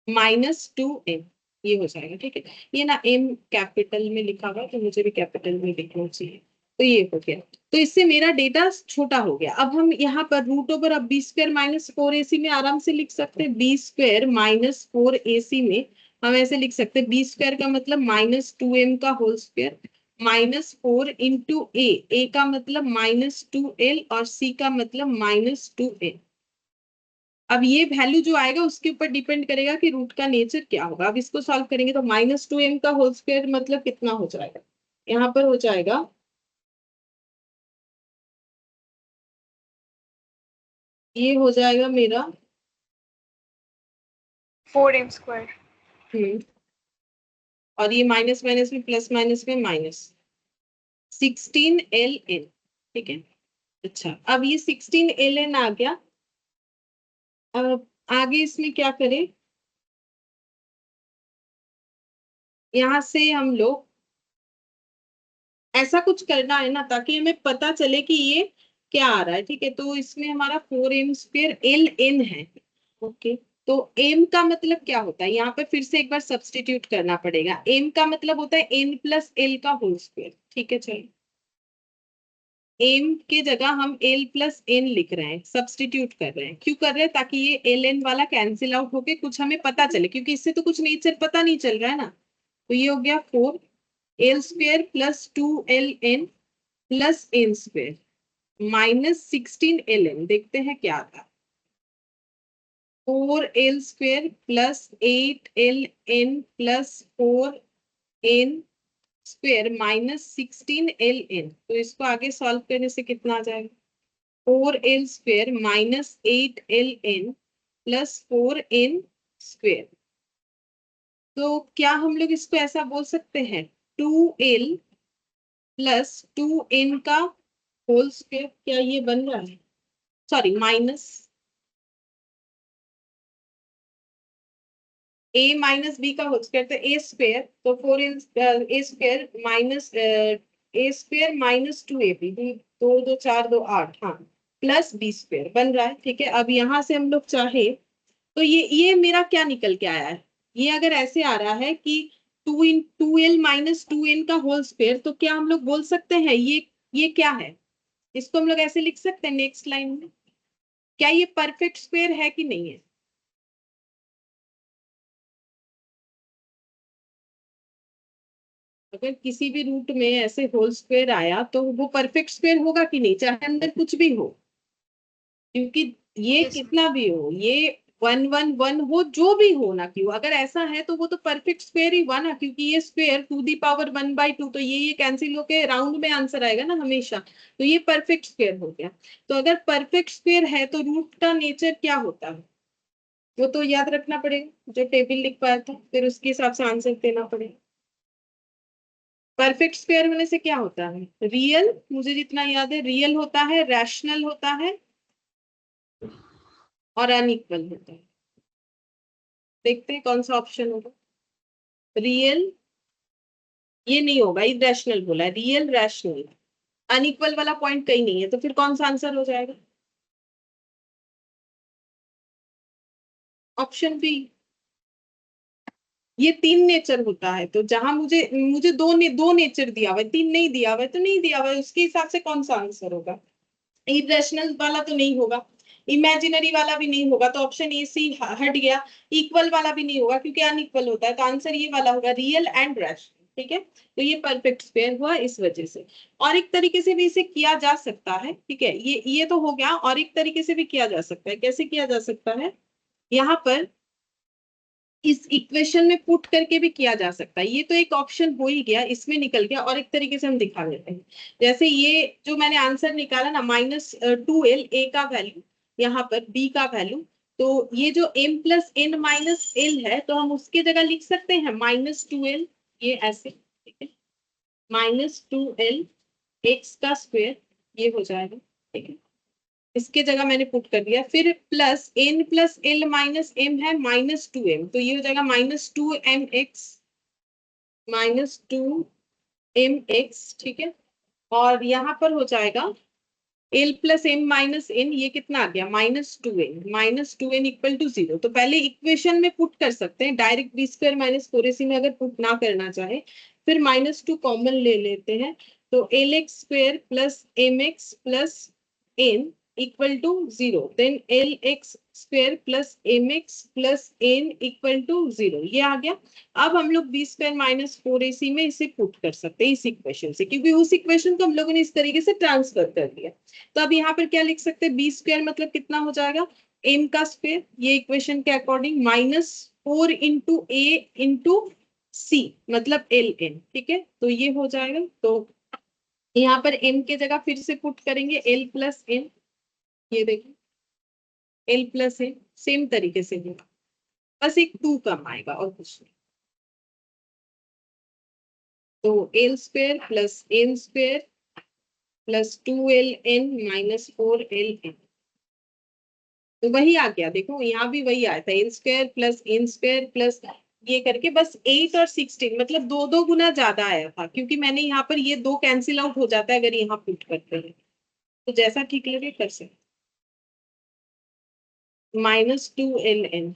-2m ये हो जाएगा। ठीक है, ये ना m कैपिटल में लिखा हुआ है तो मुझे भी कैपिटल में लिखना चाहिए। तो ये हो गया, तो इससे मेरा डेटा छोटा हो गया। अब हम यहाँ पर रूट ओवर अब बी स्क्वायर माइनस 4ac में आराम से लिख सकते हैं। बी स्क्वायर माइनस 4ac में हम ऐसे लिख सकते हैं, बी स्क्वायर का मतलब -2m का होल स्क्वायर -4 इंटू ए का मतलब -2l और c का मतलब -2n। अब ये वैल्यू जो आएगा उसके ऊपर डिपेंड करेगा कि रूट का नेचर क्या होगा। अब इसको सॉल्व करेंगे तो -2m का होल स्क्वायर मतलब कितना हो जाएगा, यहाँ पर हो जाएगा ये हो जाएगा मेरा 4m²। और ये माइनस माइनस में प्लस माइनस में माइनस 16ln। ठीक है, अच्छा अब ये 16ln आ गया। अब आगे इसमें क्या करें, यहाँ से हम लोग ऐसा कुछ करना है ना ताकि हमें पता चले कि ये क्या आ रहा है। ठीक है, तो इसमें हमारा 4m² ln है। ओके, तो m का मतलब क्या होता है, यहाँ पे फिर से एक बार सब्स्टिट्यूट करना पड़ेगा। m का मतलब होता है n प्लस l का होल स्क्वायर। ठीक है, चलिए m के जगह हम l प्लस n लिख रहे हैं, सब्स्टिट्यूट कर रहे हैं। क्यों कर रहे हैं, ताकि ये ln वाला कैंसिल आउट होके कुछ हमें पता चले, क्योंकि इससे तो कुछ नेचर पता नहीं चल रहा है ना। तो ये हो गया 4l² plus 2ln plus n² -16ln। देखते हैं क्या आता है। 4l² plus 8ln plus 4n² -16ln। तो इसको आगे सॉल्व करने से कितना आ जाएगा, 4l² minus 8ln plus 4n²। तो क्या हम लोग इसको ऐसा बोल सकते हैं, 2l प्लस 2n का होल स्क्वायर, क्या ये बन रहा है, sorry minus a minus B का होल स्क्वायर, तो a², तो 4a² minus a² minus 2ab, 2 2 4 2 8, हाँ प्लस b² बन रहा है। ठीक है, अब यहाँ से हम लोग चाहे तो ये मेरा क्या निकल के आया है, ये अगर ऐसे आ रहा है कि 2l माइनस 2n का होल स्क्वायर, तो क्या हम लोग बोल सकते हैं ये क्या है, इसको हम लोग ऐसे लिख सकते हैं नेक्स्ट लाइन में, क्या ये परफेक्ट स्क्वायर है कि नहीं है। अगर किसी भी रूट में ऐसे होल स्क्वायर आया तो वो परफेक्ट स्क्वायर होगा कि नहीं, चाहे अंदर कुछ भी हो, क्योंकि ये Yes, कितना भी हो, ये 1 1 1 हो, जो भी हो ना क्यों, अगर ऐसा है तो वो तो परफेक्ट स्क्वायर ही हुआ ना, क्योंकि ये स्क्वायर टू दी पावर 1/2, तो ये कैंसिल होके राउंड में आंसर आएगा ना हमेशा, तो ये परफेक्ट स्क्वायर हो गया। तो अगर परफेक्ट स्क्वायर है तो रूट का नेचर क्या होता है, वो तो याद रखना पड़ेगा, जो टेबल लिख पाया था फिर उसके हिसाब से आंसर देना पड़ेगा। परफेक्ट स्क्वायर होने से क्या होता है, रियल, मुझे जितना याद है रियल होता है, रैशनल होता है और अनइक्वल होता है। देखते हैं कौन सा ऑप्शन होगा, रियल, ये नहीं होगा, इरेशनल बोला है, रियल रैशनल, अनइक्वल वाला पॉइंट कहीं नहीं है, तो फिर कौन सा आंसर हो जाएगा, ऑप्शन बी। ये 3 नेचर होता है, तो जहां मुझे मुझे दो नेचर दिया हुआ है, 3 नहीं दिया हुआ है तो नहीं दिया हुआ है, उसके हिसाब से कौन सा आंसर होगा, इरेशनल वाला तो नहीं होगा, इमेजिनरी वाला भी नहीं होगा, तो ऑप्शन ए सी हट गया। इक्वल वाला भी नहीं होगा क्योंकि अनइक्वल होता है, तो आंसर ये वाला होगा, रियल एंड रैशनल। ठीक है, तो ये परफेक्ट स्क्वायर हुआ इस वजह से। और एक तरीके से भी इसे किया जा सकता है। ठीक है, ये तो हो गया, और एक तरीके से भी किया जा सकता है। कैसे किया जा सकता है, यहाँ पर इस इक्वेशन में पुट करके भी किया जा सकता है। ये तो एक ऑप्शन हो ही गया, इसमें निकल गया, और एक तरीके से हम दिखा देते हैं। जैसे ये जो मैंने आंसर निकाला ना, -2l ए का वैल्यू, यहाँ पर b का वैल्यू, तो ये जो m plus n minus l है, तो हम उसके जगह लिख सकते हैं -2l, ये ऐसे। ठीक है, -2l x का स्क्वायर, ये हो जाएगा। ठीक है, इसके जगह मैंने पुट कर दिया, फिर plus n plus l minus m है -2m, तो ये हो जाएगा -2mx। ठीक है, और यहाँ पर हो जाएगा l plus m minus n, ये कितना आ गया -2n इक्वल टू 0। तो पहले इक्वेशन में पुट कर सकते हैं direct, b square minus 4ac में अगर पुट ना करना चाहे फिर -2 कॉमन ले लेते हैं। तो l x square plus m x plus n equal to 0, then l x square plus m x plus n equal to 0, ये आ गया। अब हम लोग बी स्क्वायर माइनस 4ac में इसे पुट कर सकते हैं इस इक्वेशन से, क्योंकि उस इक्वेशन को हम लोगों ने इस तरीके से ट्रांसफर कर दिया। तो अब यहाँ पर क्या लिख सकते हैं, बी स्क्वायर मतलब कितना हो जाएगा, एम का स्क्वायर, ये इक्वेशन के अकॉर्डिंग, -4 इंटू ए इंटू सी मतलब एल एन, ठीक है। तो ये हो जाएगा। तो यहाँ पर एम के जगह फिर से पुट करेंगे एल प्लस एन, ये देखो एल प्लस एन सेम तरीके से होगा, बस एक 2 कम आएगा और कुछ नहीं। तो l square plus n square plus 2ln minus 4ln, तो वही आ गया। देखो यहाँ भी वही आया था, n square plus n square plus ये करके, बस 8 और 16 मतलब दो दो गुना ज्यादा आया था, क्योंकि मैंने यहाँ पर ये दो कैंसिल आउट हो जाता है अगर यहाँ पुट करते हैं। तो जैसा ठीक लगे कर सकते, -2ln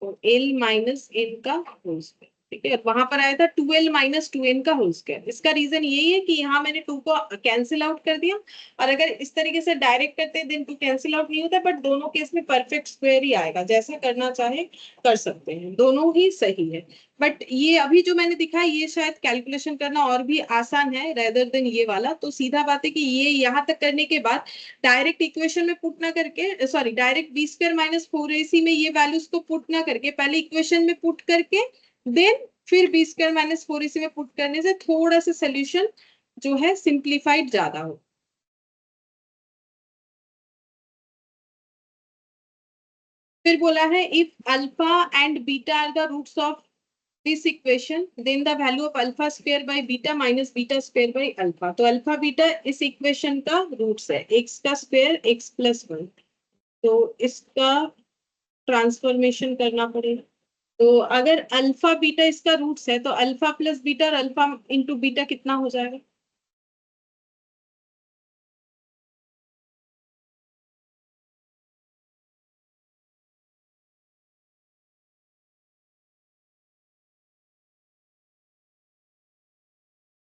और एल माइनस एन का होल स्क्वायर, ठीक है। वहां पर आया था 2l माइनस 2n का होल स्क्वायर। इसका रीजन यही है कि यहाँ मैंने 2 को कैंसिल आउट कर दिया, और अगर इस तरीके से डायरेक्ट करते देन 2 कैंसिल आउट नहीं होता, बट दोनों केस में परफेक्ट स्क्वायर ही आएगा। जैसा करना चाहे कर सकते हैं, दोनों ही सही है। बट ये अभी जो मैंने दिखा ये शायद कैलकुलेशन करना और भी आसान है रेदर देन ये वाला। तो सीधा बात है कि ये यहाँ तक करने के बाद डायरेक्ट इक्वेशन में पुट ना करके, sorry direct b square minus 4ac में ये वैल्यूज को पुट ना करके, पहले इक्वेशन में पुट करके देन फिर बी स्क्वायर माइनस 4ac में पुट करने से थोड़ा सा सोल्यूशन जो है सिंप्लीफाइड ज्यादा हो। फिर बोला है if alpha and beta are the roots of this equation then the value of alpha square by beta minus beta square by alpha। तो अल्फा बीटा इस इक्वेशन का रूट्स है, x का स्क्वायर x प्लस 1। तो इसका ट्रांसफॉर्मेशन करना पड़ेगा। तो अगर अल्फा बीटा इसका रूट्स है तो अल्फा प्लस बीटा और अल्फा इंटू बीटा कितना हो जाएगा,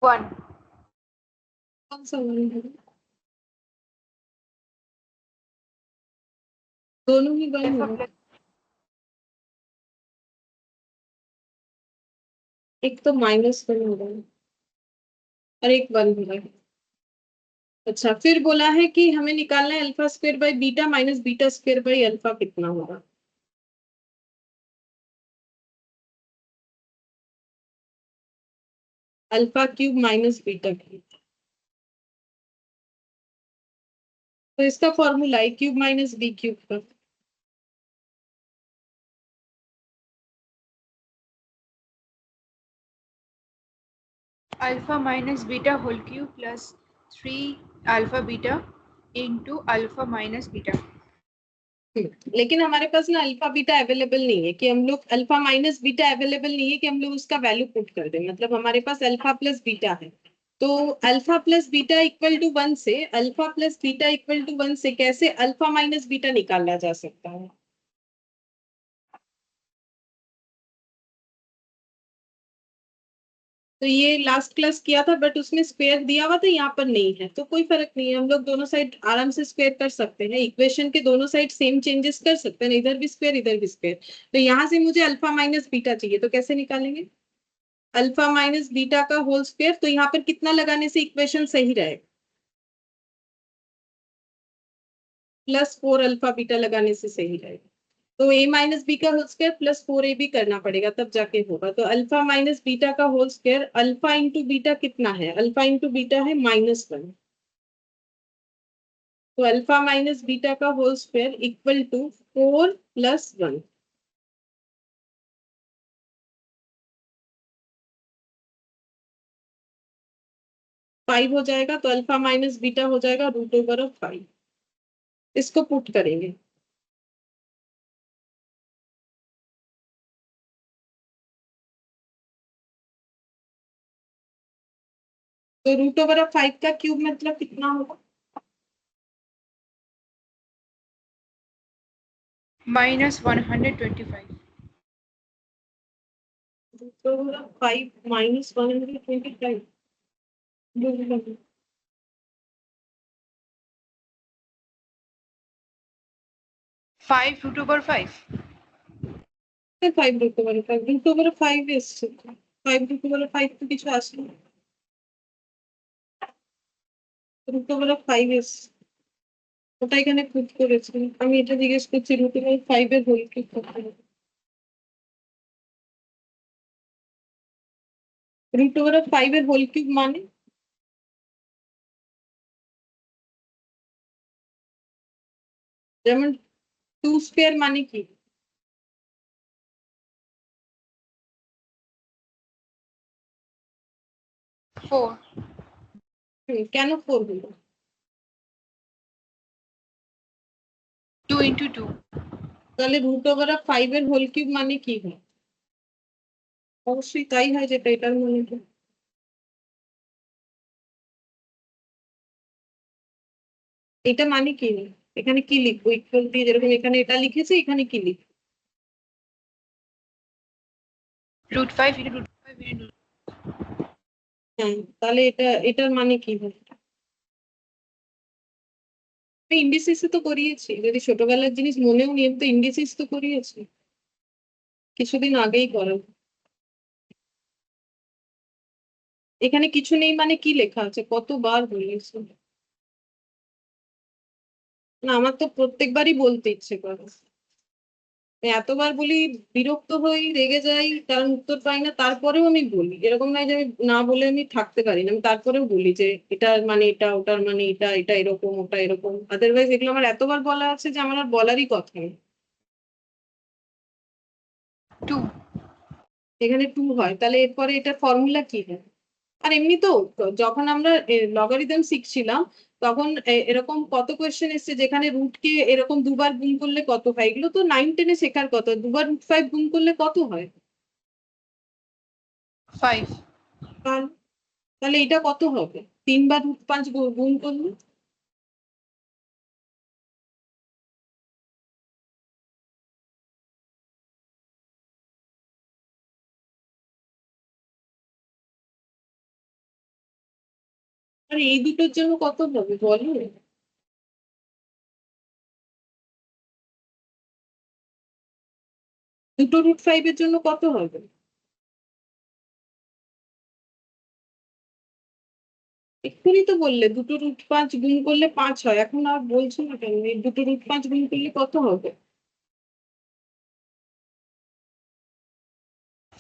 वन। कौन सा वन है, दोनों ही वन अल्फा होगा। प्लस एक तो -1 होगा और एक 1 होगा। अच्छा, फिर बोला है कि हमें निकालना है alpha square by beta minus beta square by alpha कितना होगा। Alpha cube minus beta cube, तो इसका फॉर्मूला है क्यूब माइनस बी क्यूब का। Alpha minus beta whole cube plus 3 alpha beta into alpha minus beta. लेकिन हमारे पास ना अल्फा बीटा अवेलेबल नहीं है कि हम लोग, अल्फा माइनस बीटा अवेलेबल नहीं है कि हम लोग उसका वैल्यू पुट कर दें। मतलब हमारे पास अल्फा प्लस बीटा है, तो alpha plus beta equal to 1 से, alpha plus beta equal to 1 से कैसे अल्फा माइनस बीटा निकाला जा सकता है। तो ये लास्ट क्लास किया था बट उसमें स्क्वायर दिया हुआ था, यहाँ पर नहीं है, तो कोई फर्क नहीं है। हम लोग दोनों साइड आराम से स्क्वायर कर सकते हैं, इक्वेशन के दोनों साइड सेम चेंजेस कर सकते हैं, इधर भी स्क्वायर इधर भी स्क्वायर। तो यहाँ से मुझे अल्फा माइनस बीटा चाहिए, तो कैसे निकालेंगे, अल्फा माइनस बीटा का होल स्क्वायर। तो यहाँ पर कितना लगाने से इक्वेशन सही रहेगा, +4 अल्फा बीटा लगाने से सही रहेगा। तो a माइनस बी का होल स्क्वायर +4ab करना पड़ेगा तब जाके होगा। तो अल्फा माइनस बीटा का whole square, alpha into beta कितना है, अल्फा इंटू बीटा है -1। तो अल्फा माइनस बीटा का होल स्क्वायर इक्वल टू 4 + 1, 5 हो जाएगा। तो अल्फा माइनस बीटा हो जाएगा √5। इसको पुट करेंगे, तो रूट ओवर ऑफ 5 का क्यूब मतलब कितना होगा? -125. Root over of 5 minus 125। 5 root over 5. 5 root over 5 root over 5 এসছে, 5 রুট ওভার 5 তো কিছু আসে না, রুট ওভার 5 এসছে, ওটা এখানে পুট করেছি। আমি এটা জিজ্ঞেস করছি রুট ওভার 5 এর হোল কিউব কত হবে? রুট ওভার 5 এর হোল কিউব মানে যেমন 2 স্কয়ার মানে কি? 4. কেন 4 হলো? 2 into 2. তাহলে রুট ওভার 5 এর হোল কিউব মানে কি হয়? অবশ্যই তাই হয়, যেটা এটার মানে কি? এটা মানে কি? এখানে কি লিখবো? ইকুয়াল দিয়ে যেরকম এখানে এটা লিখেছি, এখানে কি লিখবো? √5 into √5 into. হ্যাঁ, তাহলে এটার মানে কি হয়? ইন্ডিসিস তো করিয়েছি, যদি ছোটবেলার জিনিস মনেও নিয়ে তো ইন্ডিসিস তো করিয়েছি কিছুদিন আগেই করা। এখানে কিছু নেই মানে কি লেখা আছে? কতবার বলিয়েছি না, আমার তো প্রত্যেকবারই বলতে ইচ্ছে করে, এতবার বলি, বিরক্ত হই, রেগে যাই, কারণ উত্তর পাই না, তারপরেও আমি বলি। এরকম নয় যে আমি না বলে আমি থাকতে পারি না, আমি তারপরেও বলি যে এটার মানে এটা, ওটার মানে এটা, এটা এরকম, ওটা এরকম। আদারওয়াইজ এগুলো আমার এতবার বলা আছে যে আমার আর বলারই কথা নেই। 2. এখানে 2 হয়, তাহলে এরপরে এটা ফর্মুলা কি হয়? আর এমনি তো যখন আমরা লগারিদম শিখছিলাম, তখন এরকম কত কোয়েশ্চেন এসছে যেখানে রুটকে এরকম দুবার গুণ করলে কত হয়, এগুলো তো 9-10-এ শেখার কথা। দুবার √5 গুণ করলে কত হয়? 5. তাহলে তাহলে এটা কত হবে? 3 বার √5 গুণ করলে? আর এই দুটোর জন্য কত হবে বলো? দুটো √5 এর জন্য কত হবে? এক্ষুনি তো বললে দুটো √5 গুণ করলে 5 হয়, এখন আর বলছো না কেন? এই দুটো √5 গুণ করলে কত হবে?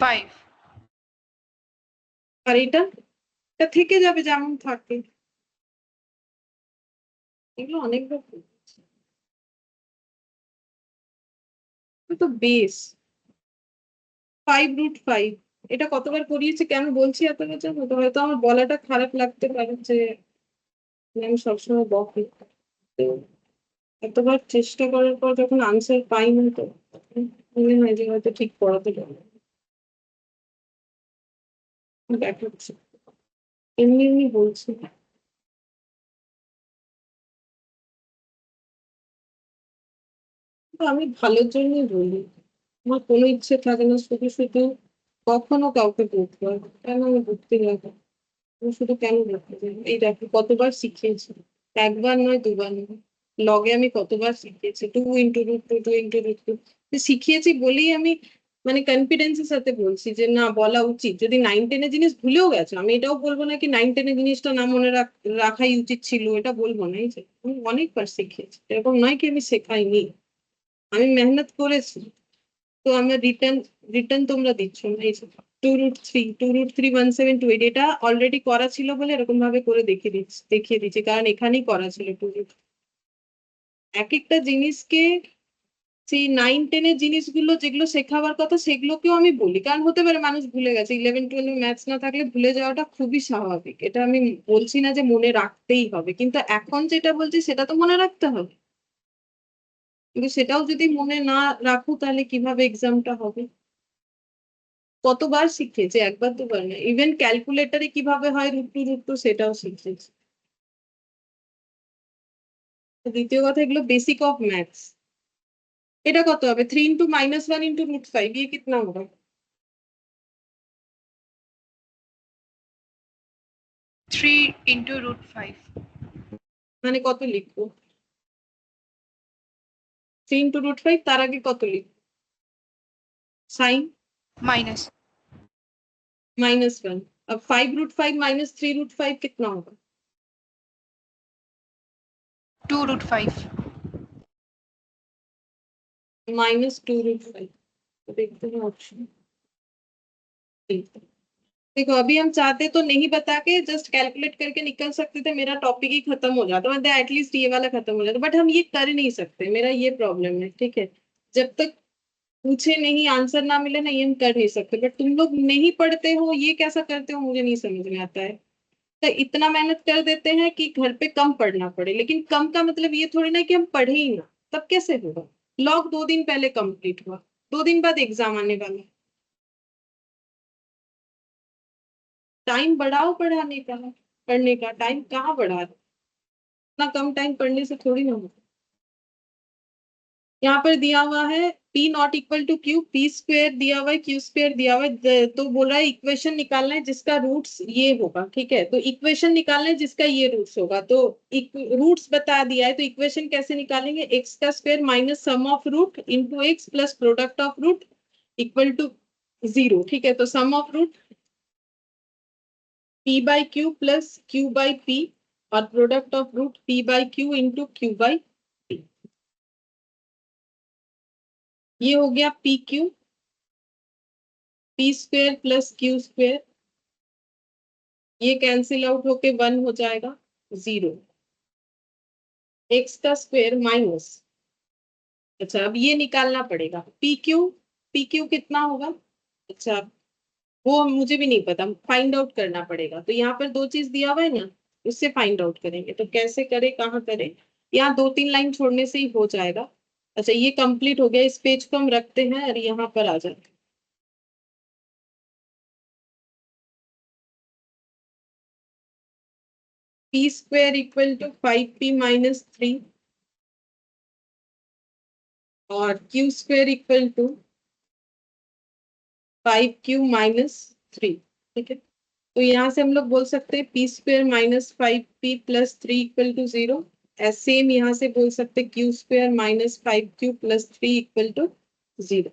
5. আর এটা এটা থেকে যাবে যেমন থাকে। এগুলো অনেক রকম, তো বেশ 5 √5, এটা কতবার করিয়েছি, কেন বলছি এতবার জানো তো? হয়তো আমার বলাটা খারাপ লাগতে পারে যে আমি সবসময় বকি, তো এতবার চেষ্টা করার পর যখন আনসার পাই না, তো তখন মনে হয় যে হয়তো ঠিক পড়াতে পারবো। দেখাচ্ছি, এমনি এমনি বলছি। তো আমি ভালোর জন্যই বলি, আমার কোনো ইচ্ছে থাকে না শুধু শুধু কখনো কাউকে বলতে হয়, কেন আমি বলতে যাবো? আমি শুধু কেন বলতে যাবো? এই দেখো কতবার শিখিয়েছি, একবার নয়, দুবার নয়, লগে আমি কতবার শিখিয়েছি, 2 × √2, 2 × √2, শিখিয়েছি বলেই আমি মানে কনফিডেন্সের সাথে বলছি যে না, বলা উচিত। যদি 9-10-এ জিনিস ভুলেও গেছো, আমি এটাও বলবো না কি 9-10-এ জিনিসটা না মনে রাখাই উচিত ছিল, এটা বলবো না। এই যে আমি অনেকবার শিখিয়েছি, এরকম নয় কি আমি শেখাইনি, আমি মেহনত করেছি। তো আমরা রিটার্ন রিটার্ন তোমরা দিচ্ছ না। এই 2 √3 এটা অলরেডি করা ছিল বলে এরকম ভাবে করে দেখিয়ে দিচ্ছি, কারণ এখানেই করা ছিল 2 √, এক একটা জিনিসকে, সেই 9-10-এর জিনিসগুলো যেগুলো শেখাবার কথা সেগুলোকেও আমি বলি, কারণ হতে পারে মানুষ ভুলে গেছে। 11-12 ম্যাথস না থাকলে ভুলে যাওয়াটা খুবই স্বাভাবিক, এটা আমি বলছি না যে মনে রাখতেই হবে, কিন্তু এখন যেটা বলছি সেটা তো মনে রাখতে হবে। কিন্তু সেটাও যদি মনে না রাখো তাহলে কিভাবে এক্সামটা হবে? কতবার শিখেছে, একবার দুবার না, ইভেন ক্যালকুলেটরে কিভাবে হয় √2 সেটাও শিখেছে। দ্বিতীয় কথা, এগুলো বেसिक ऑफ मैथ्स। এটা কত হবে, 3 × -1 × √5, ये कितना होगा? 3 into √5 মানে কত লিখবো? 3 × √5, তার আগে কত লিখবো? Sine minus -1। अब 5 √5 - 3 √5 कितना होगा? 2 √5 -2 √5। तो देखते हैं ऑप्शन। देखो अभी हम चाहते तो नहीं बता के जस्ट कैलकुलेट करके निकल सकते थे, मेरा टॉपिक ही खत्म हो जाता, मतलब एटलीस्ट ये वाला खत्म हो जाता, बट हम ये कर नहीं सकते, मेरा ये प्रॉब्लम है। ठीक है, जब तक पूछे नहीं, आंसर ना मिले ना, ये हम कर नहीं सकते। बट तुम लोग नहीं पढ़ते हो, ये कैसा करते हो मुझे नहीं समझ में आता है। तो इतना मेहनत कर देते हैं कि घर पे कम पढ़ना पड़े, लेकिन कम का मतलब ये थोड़ी ना कि हम पढ़े ही ना, तब कैसे होगा? लॉग 2 दिन पहले कंप्लीट हुआ, 2 दिन बाद एग्जाम आने वाला है। टाइम बढ़ाओ पढ़ाने का, पढ़ने का टाइम कहाँ बढ़ा रहे? इतना कम टाइम पढ़ने से थोड़ी ना होगा। यहाँ पर दिया हुआ है P not equal to Q, P square दिया हुआ है, Q स्क्वेयर दिया हुआ है, तो बोल रहा है इक्वेशन निकालना है जिसका रूट्स ये होगा। ठीक है, तो इक्वेशन निकालना है जिसका ये रूट्स होगा, तो रूट्स बता दिया है, तो इक्वेशन कैसे निकालेंगे? x का square minus sum of root into x plus product of root equal to 0। ठीक है, तो सम of root p/q plus q/p और product of root p/q into q/p। ये हो गया PQ, P square plus Q square, ये कैंसिल आउट होके 1 हो जाएगा, 0। x का स्क्वायर माइनस, अच्छा अब ये निकालना पड़ेगा, PQ कितना होगा? अच्छा वो मुझे भी नहीं पता, फाइंड आउट करना पड़ेगा। तो यहाँ पर दो चीज दिया हुआ है ना, उससे फाइंड आउट करेंगे। तो कैसे करें, कहाँ करें? यहाँ 2-3 लाइन छोड़ने से ही हो जाएगा। अच्छा ये कंप्लीट हो गया, इस पेज को हम रखते हैं और यहाँ पर आ जाते हैं। P square equal to 5P - 3 और Q square equal to 5Q - 3। ठीक है, तो यहाँ से हम लोग बोल सकते हैं P square minus 5P plus 3 equal to 0। Same यहाँ से बोल सकते हैं Q square minus 5Q plus 3 equal to 0।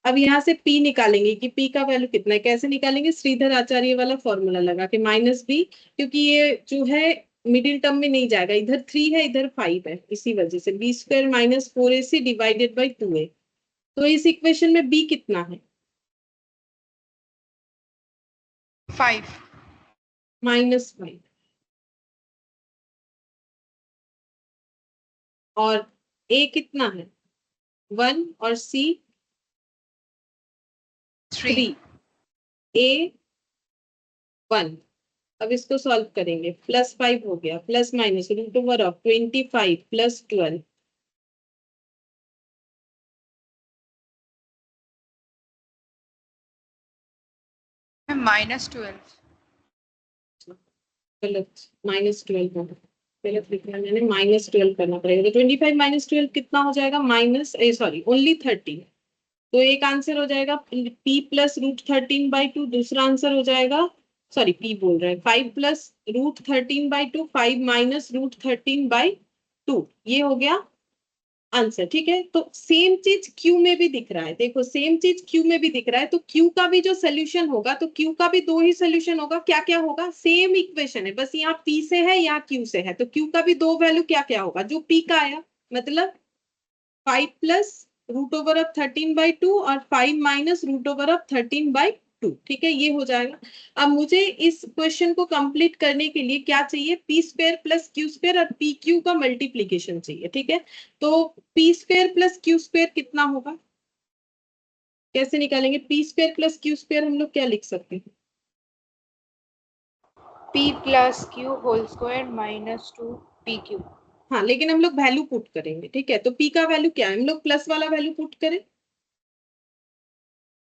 अब यहाँ से P निकालेंगे कि P का वैल्यू कितना है, कैसे निकालेंगे? श्रीधर आचार्य वाला फॉर्मूला लगा के -b, क्योंकि ये जो है मिडिल टर्म में नहीं जाएगा, इधर 3 है इधर 5 है, इसी वजह से b square minus 4ac divided by 2a। तो इस इक्वेशन में b कितना है? 5 -5। और a कितना है? 1 और c 3 3, a 1। अब इसको सॉल्व करेंगे, +5 हो गया, plus minus √over of 25 plus 12, -12 गलत, -12 होगा, गलत लिखा है मैंने, -12 करना पड़ेगा। तो 25 - 12 कितना हो जाएगा? Sorry only 30। तो एक आंसर हो जाएगा P प्लस √13/2, दूसरा आंसर हो जाएगा, सॉरी P बोल रहे हैं, 5 प्लस √13/2, 5 माइनस √13/2, ये हो गया आंसर। ठीक है, तो सेम चीज क्यू में भी दिख रहा है, देखो सेम चीज क्यू में भी दिख रहा है, तो क्यू का भी जो सोल्यूशन होगा, तो क्यू का भी 2 ही सोल्यूशन होगा। क्या क्या होगा? सेम इक्वेशन है, बस यहाँ पी से है यहाँ क्यू से है, तो क्यू का भी 2 वैल्यू क्या क्या होगा? जो पी का आया, मतलब 5 प्लस √13/2 और 5 माइनस √13/2। ठीक है, ये हो जाएगा। अब मुझे इस क्वेश्चन को कंप्लीट करने के लिए क्या चाहिए? P square plus Q square और पी क्यू का मल्टीप्लीकेशन चाहिए। ठीक है, तो P square plus Q square कितना होगा? कैसे निकालेंगे? P square plus Q square हम लोग क्या लिख सकते हैं? p plus q whole square minus 2pq। हाँ, लेकिन हम लोग वैल्यू पुट करेंगे। ठीक है, तो पी का वैल्यू क्या है? हम लोग प्लस वाला वैल्यू पुट करें,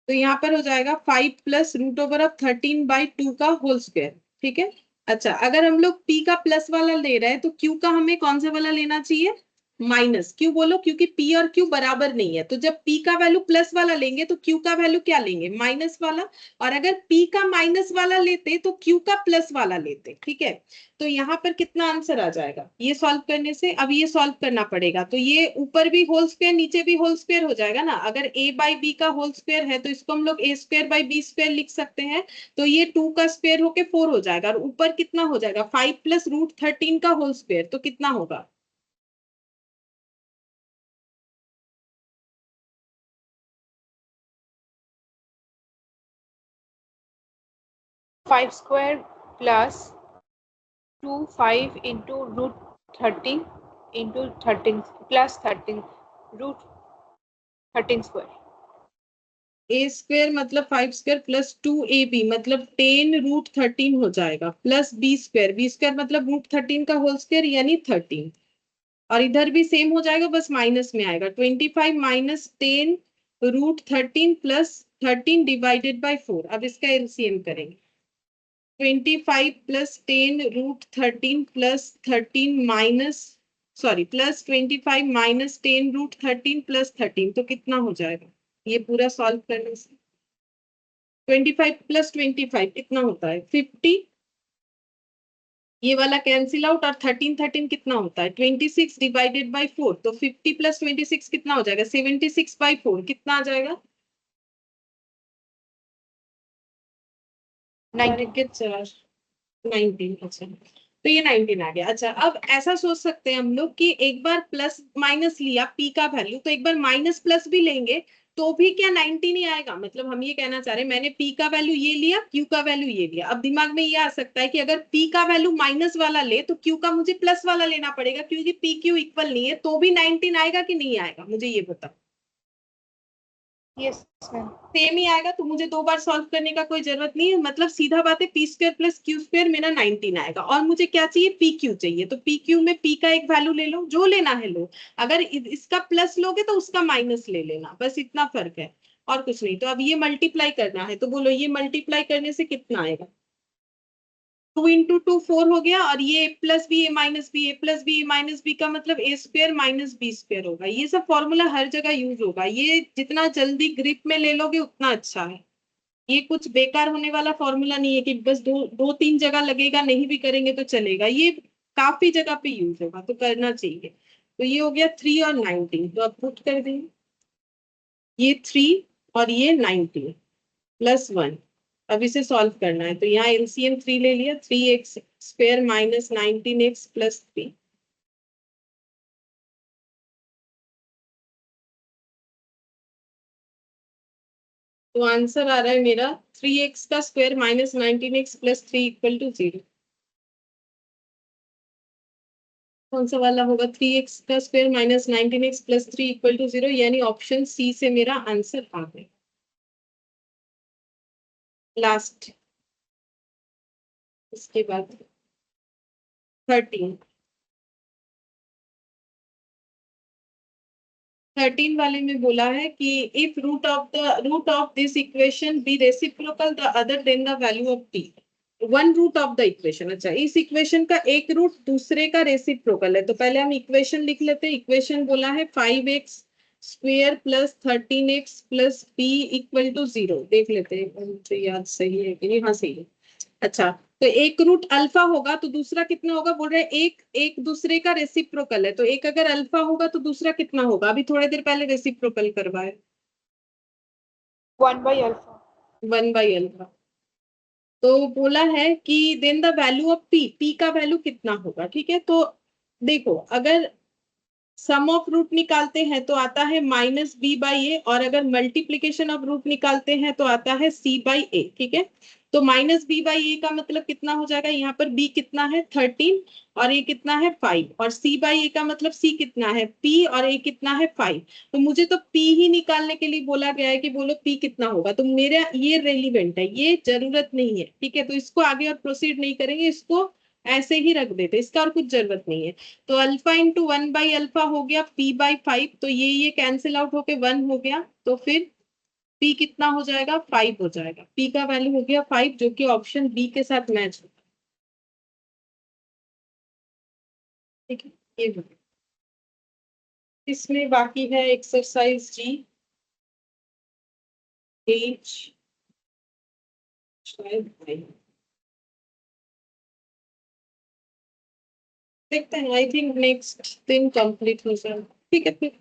तो यहाँ पर हो जाएगा 5 प्लस रूट ओवर ऑफ 13/2 का होल स्क्वायर। ठीक है। अच्छा, अगर हम लोग p का प्लस वाला ले रहे हैं तो q का हमें कौन सा वाला लेना चाहिए? माइनस। क्यों बोलो? क्योंकि p और q बराबर नहीं है, तो जब p का वैल्यू प्लस वाला लेंगे तो q का वैल्यू क्या लेंगे? माइनस वाला। और अगर p का माइनस वाला लेते तो q का प्लस वाला लेते। ठीक है। तो यहाँ पर कितना आंसर आ जाएगा ये सॉल्व करने से? अब ये सॉल्व करना पड़ेगा, तो ये ऊपर भी होल स्क्वायर नीचे भी होल स्क्वायर हो जाएगा ना। अगर a/b का होल स्क्वायर है तो इसको हम लोग a²/b² लिख सकते हैं। तो ये 2 का स्क्वायर होके 4 हो जाएगा, और ऊपर कितना हो जाएगा? 5 प्लस रूट 13 का होल स्क्वायर, तो कितना होगा? 5 square plus 2 5 into root 13 into 13 plus 13 root 13 square. a² मतलब 5² प्लस 2ab मतलब 10√13 हो जाएगा, प्लस b² मतलब √13 का होल स्क्वायर यानी 13। और इधर भी सेम हो जाएगा, बस माइनस में आएगा। 25 माइनस 10√13 प्लस 13 डिवाइडेड बाई 4। अब इसका एलसीएम करेंगे। 25 plus 10√13 plus 13 minus, sorry, plus 25 minus 10√13 plus 13, तो कितना हो जाएगा ये पूरा सॉल्व करने से? 25 प्लस 25 कितना होता है? 50। ये वाला कैंसिल आउट, और 13 13 कितना होता है? 26 डिवाइडेड बाई 4। तो 50 प्लस 26 कितना हो जाएगा? 76/4। कितना आ जाएगा? 19। अच्छा, तो ये 19 आ गया। अच्छा, अब ऐसा सोच सकते हैं हम लोग कि एक बार प्लस माइनस लिया p का वैल्यू, तो एक बार माइनस प्लस भी लेंगे तो भी क्या 19 ही आएगा? मतलब हम ये कहना चाह रहे हैं, मैंने p का वैल्यू ये लिया, q का वैल्यू ये लिया। अब दिमाग में ये आ सकता है कि अगर p का वैल्यू माइनस वाला ले तो q का मुझे प्लस वाला लेना पड़ेगा, क्योंकि p q इक्वल नहीं है। तो भी 19 आएगा कि नहीं आएगा, मुझे ये बताओ। Yes, ma'am. सेम ही आएगा, तो मुझे 2 बार सॉल्व करने का कोई जरूरत नहीं है। मतलब सीधा बात है, p² प्लस q² मेरा 19 आएगा। और मुझे क्या चाहिए? pq चाहिए। तो pq में p का एक वैल्यू ले लो, जो लेना है लो। अगर इसका प्लस लोगे तो उसका माइनस ले लेना, बस इतना फर्क है और कुछ नहीं। तो अब ये मल्टीप्लाई करना है, तो बोलो ये मल्टीप्लाई करने से कितना आएगा? 2 इंटू 2 4 हो गया, और ये प्लस बी ए माइनस बी, ए प्लस बी ए माइनस बी का मतलब a² माइनस b² होगा। ये सब फॉर्मूला हर जगह यूज होगा, ये जितना जल्दी ग्रिप में ले लोगे उतना अच्छा है। ये कुछ बेकार होने वाला फॉर्मूला नहीं है कि बस दो तीन जगह लगेगा, नहीं भी करेंगे तो चलेगा। ये काफी जगह पे यूज होगा, तो करना चाहिए। तो ये हो गया 3 और 19, तो आप पुट कर देंगे ये 3 और ये 19 प्लस 1। अब इसे सॉल्व करना है, तो यहाँ एलसीएम 3 ले लिया। 3x² minus 19x plus 3। तो आंसर आ रहा है मेरा 3x का square minus 19x plus 3 equal to 0। कौन सा वाला होगा? 3x का square minus 19x plus 3 equal to 0, यानी ऑप्शन सी से मेरा आंसर आ गया। लास्ट, इसके बाद 13। 13 वाले में बोला है कि if root of this equation be reciprocal the other then the value of p, one root of the equation. अच्छा, इस इक्वेशन का एक रूट दूसरे का रेसिप्रोकल है, तो पहले हम इक्वेशन लिख लेते हैं। इक्वेशन बोला है 5x² plus 13x plus b equal to 0। देख लेते हैं मुझे याद सही है कि नहीं। हाँ, सही है। अच्छा, तो एक रूट अल्फा होगा तो दूसरा कितना होगा? बोल रहे हैं एक एक दूसरे का रेसिप्रोकल है, तो एक अगर अल्फा होगा तो दूसरा कितना होगा? अभी थोड़ी देर पहले रेसिप्रोकल करवाए। 1 by alpha. 1/अल्फा। तो बोला है कि then the value of p का वैल्यू कितना होगा? ठीक है, तो देखो, अगर सम ऑफ रूट निकालते हैं तो आता है -b/a, और अगर मल्टीप्लीकेशन ऑफ रूट निकालते हैं तो आता है c/a। ठीक है, तो -b/a का मतलब कितना हो जाएगा? यहाँ पर b कितना है? 13, और ये कितना है? 5। और c/a का मतलब c कितना है? p, और a कितना है? 5। तो मुझे तो p ही निकालने के लिए बोला गया है कि बोलो p कितना होगा, तो मेरा ये रेलिवेंट है, ये जरूरत नहीं है। ठीक है, तो इसको आगे और प्रोसीड नहीं करेंगे, इसको ऐसे ही रख देते, इसका और कुछ जरूरत नहीं है। तो अल्फा इंटू 1/अल्फा हो गया p/5, तो ये कैंसिल आउट होके 1 हो गया। तो फिर p कितना हो जाएगा 5 हो जाएगा, p का वैल्यू हो गया 5 जो कि ऑप्शन बी के साथ मैच होता है। ठीक है, ये हो गया। इसमें बाकी है एक्सरसाइज जी एच शायद नहीं। देखते हैं, आई थिंक नेक्स्ट दिन कंप्लीट हो जाए। ठीक है फिर।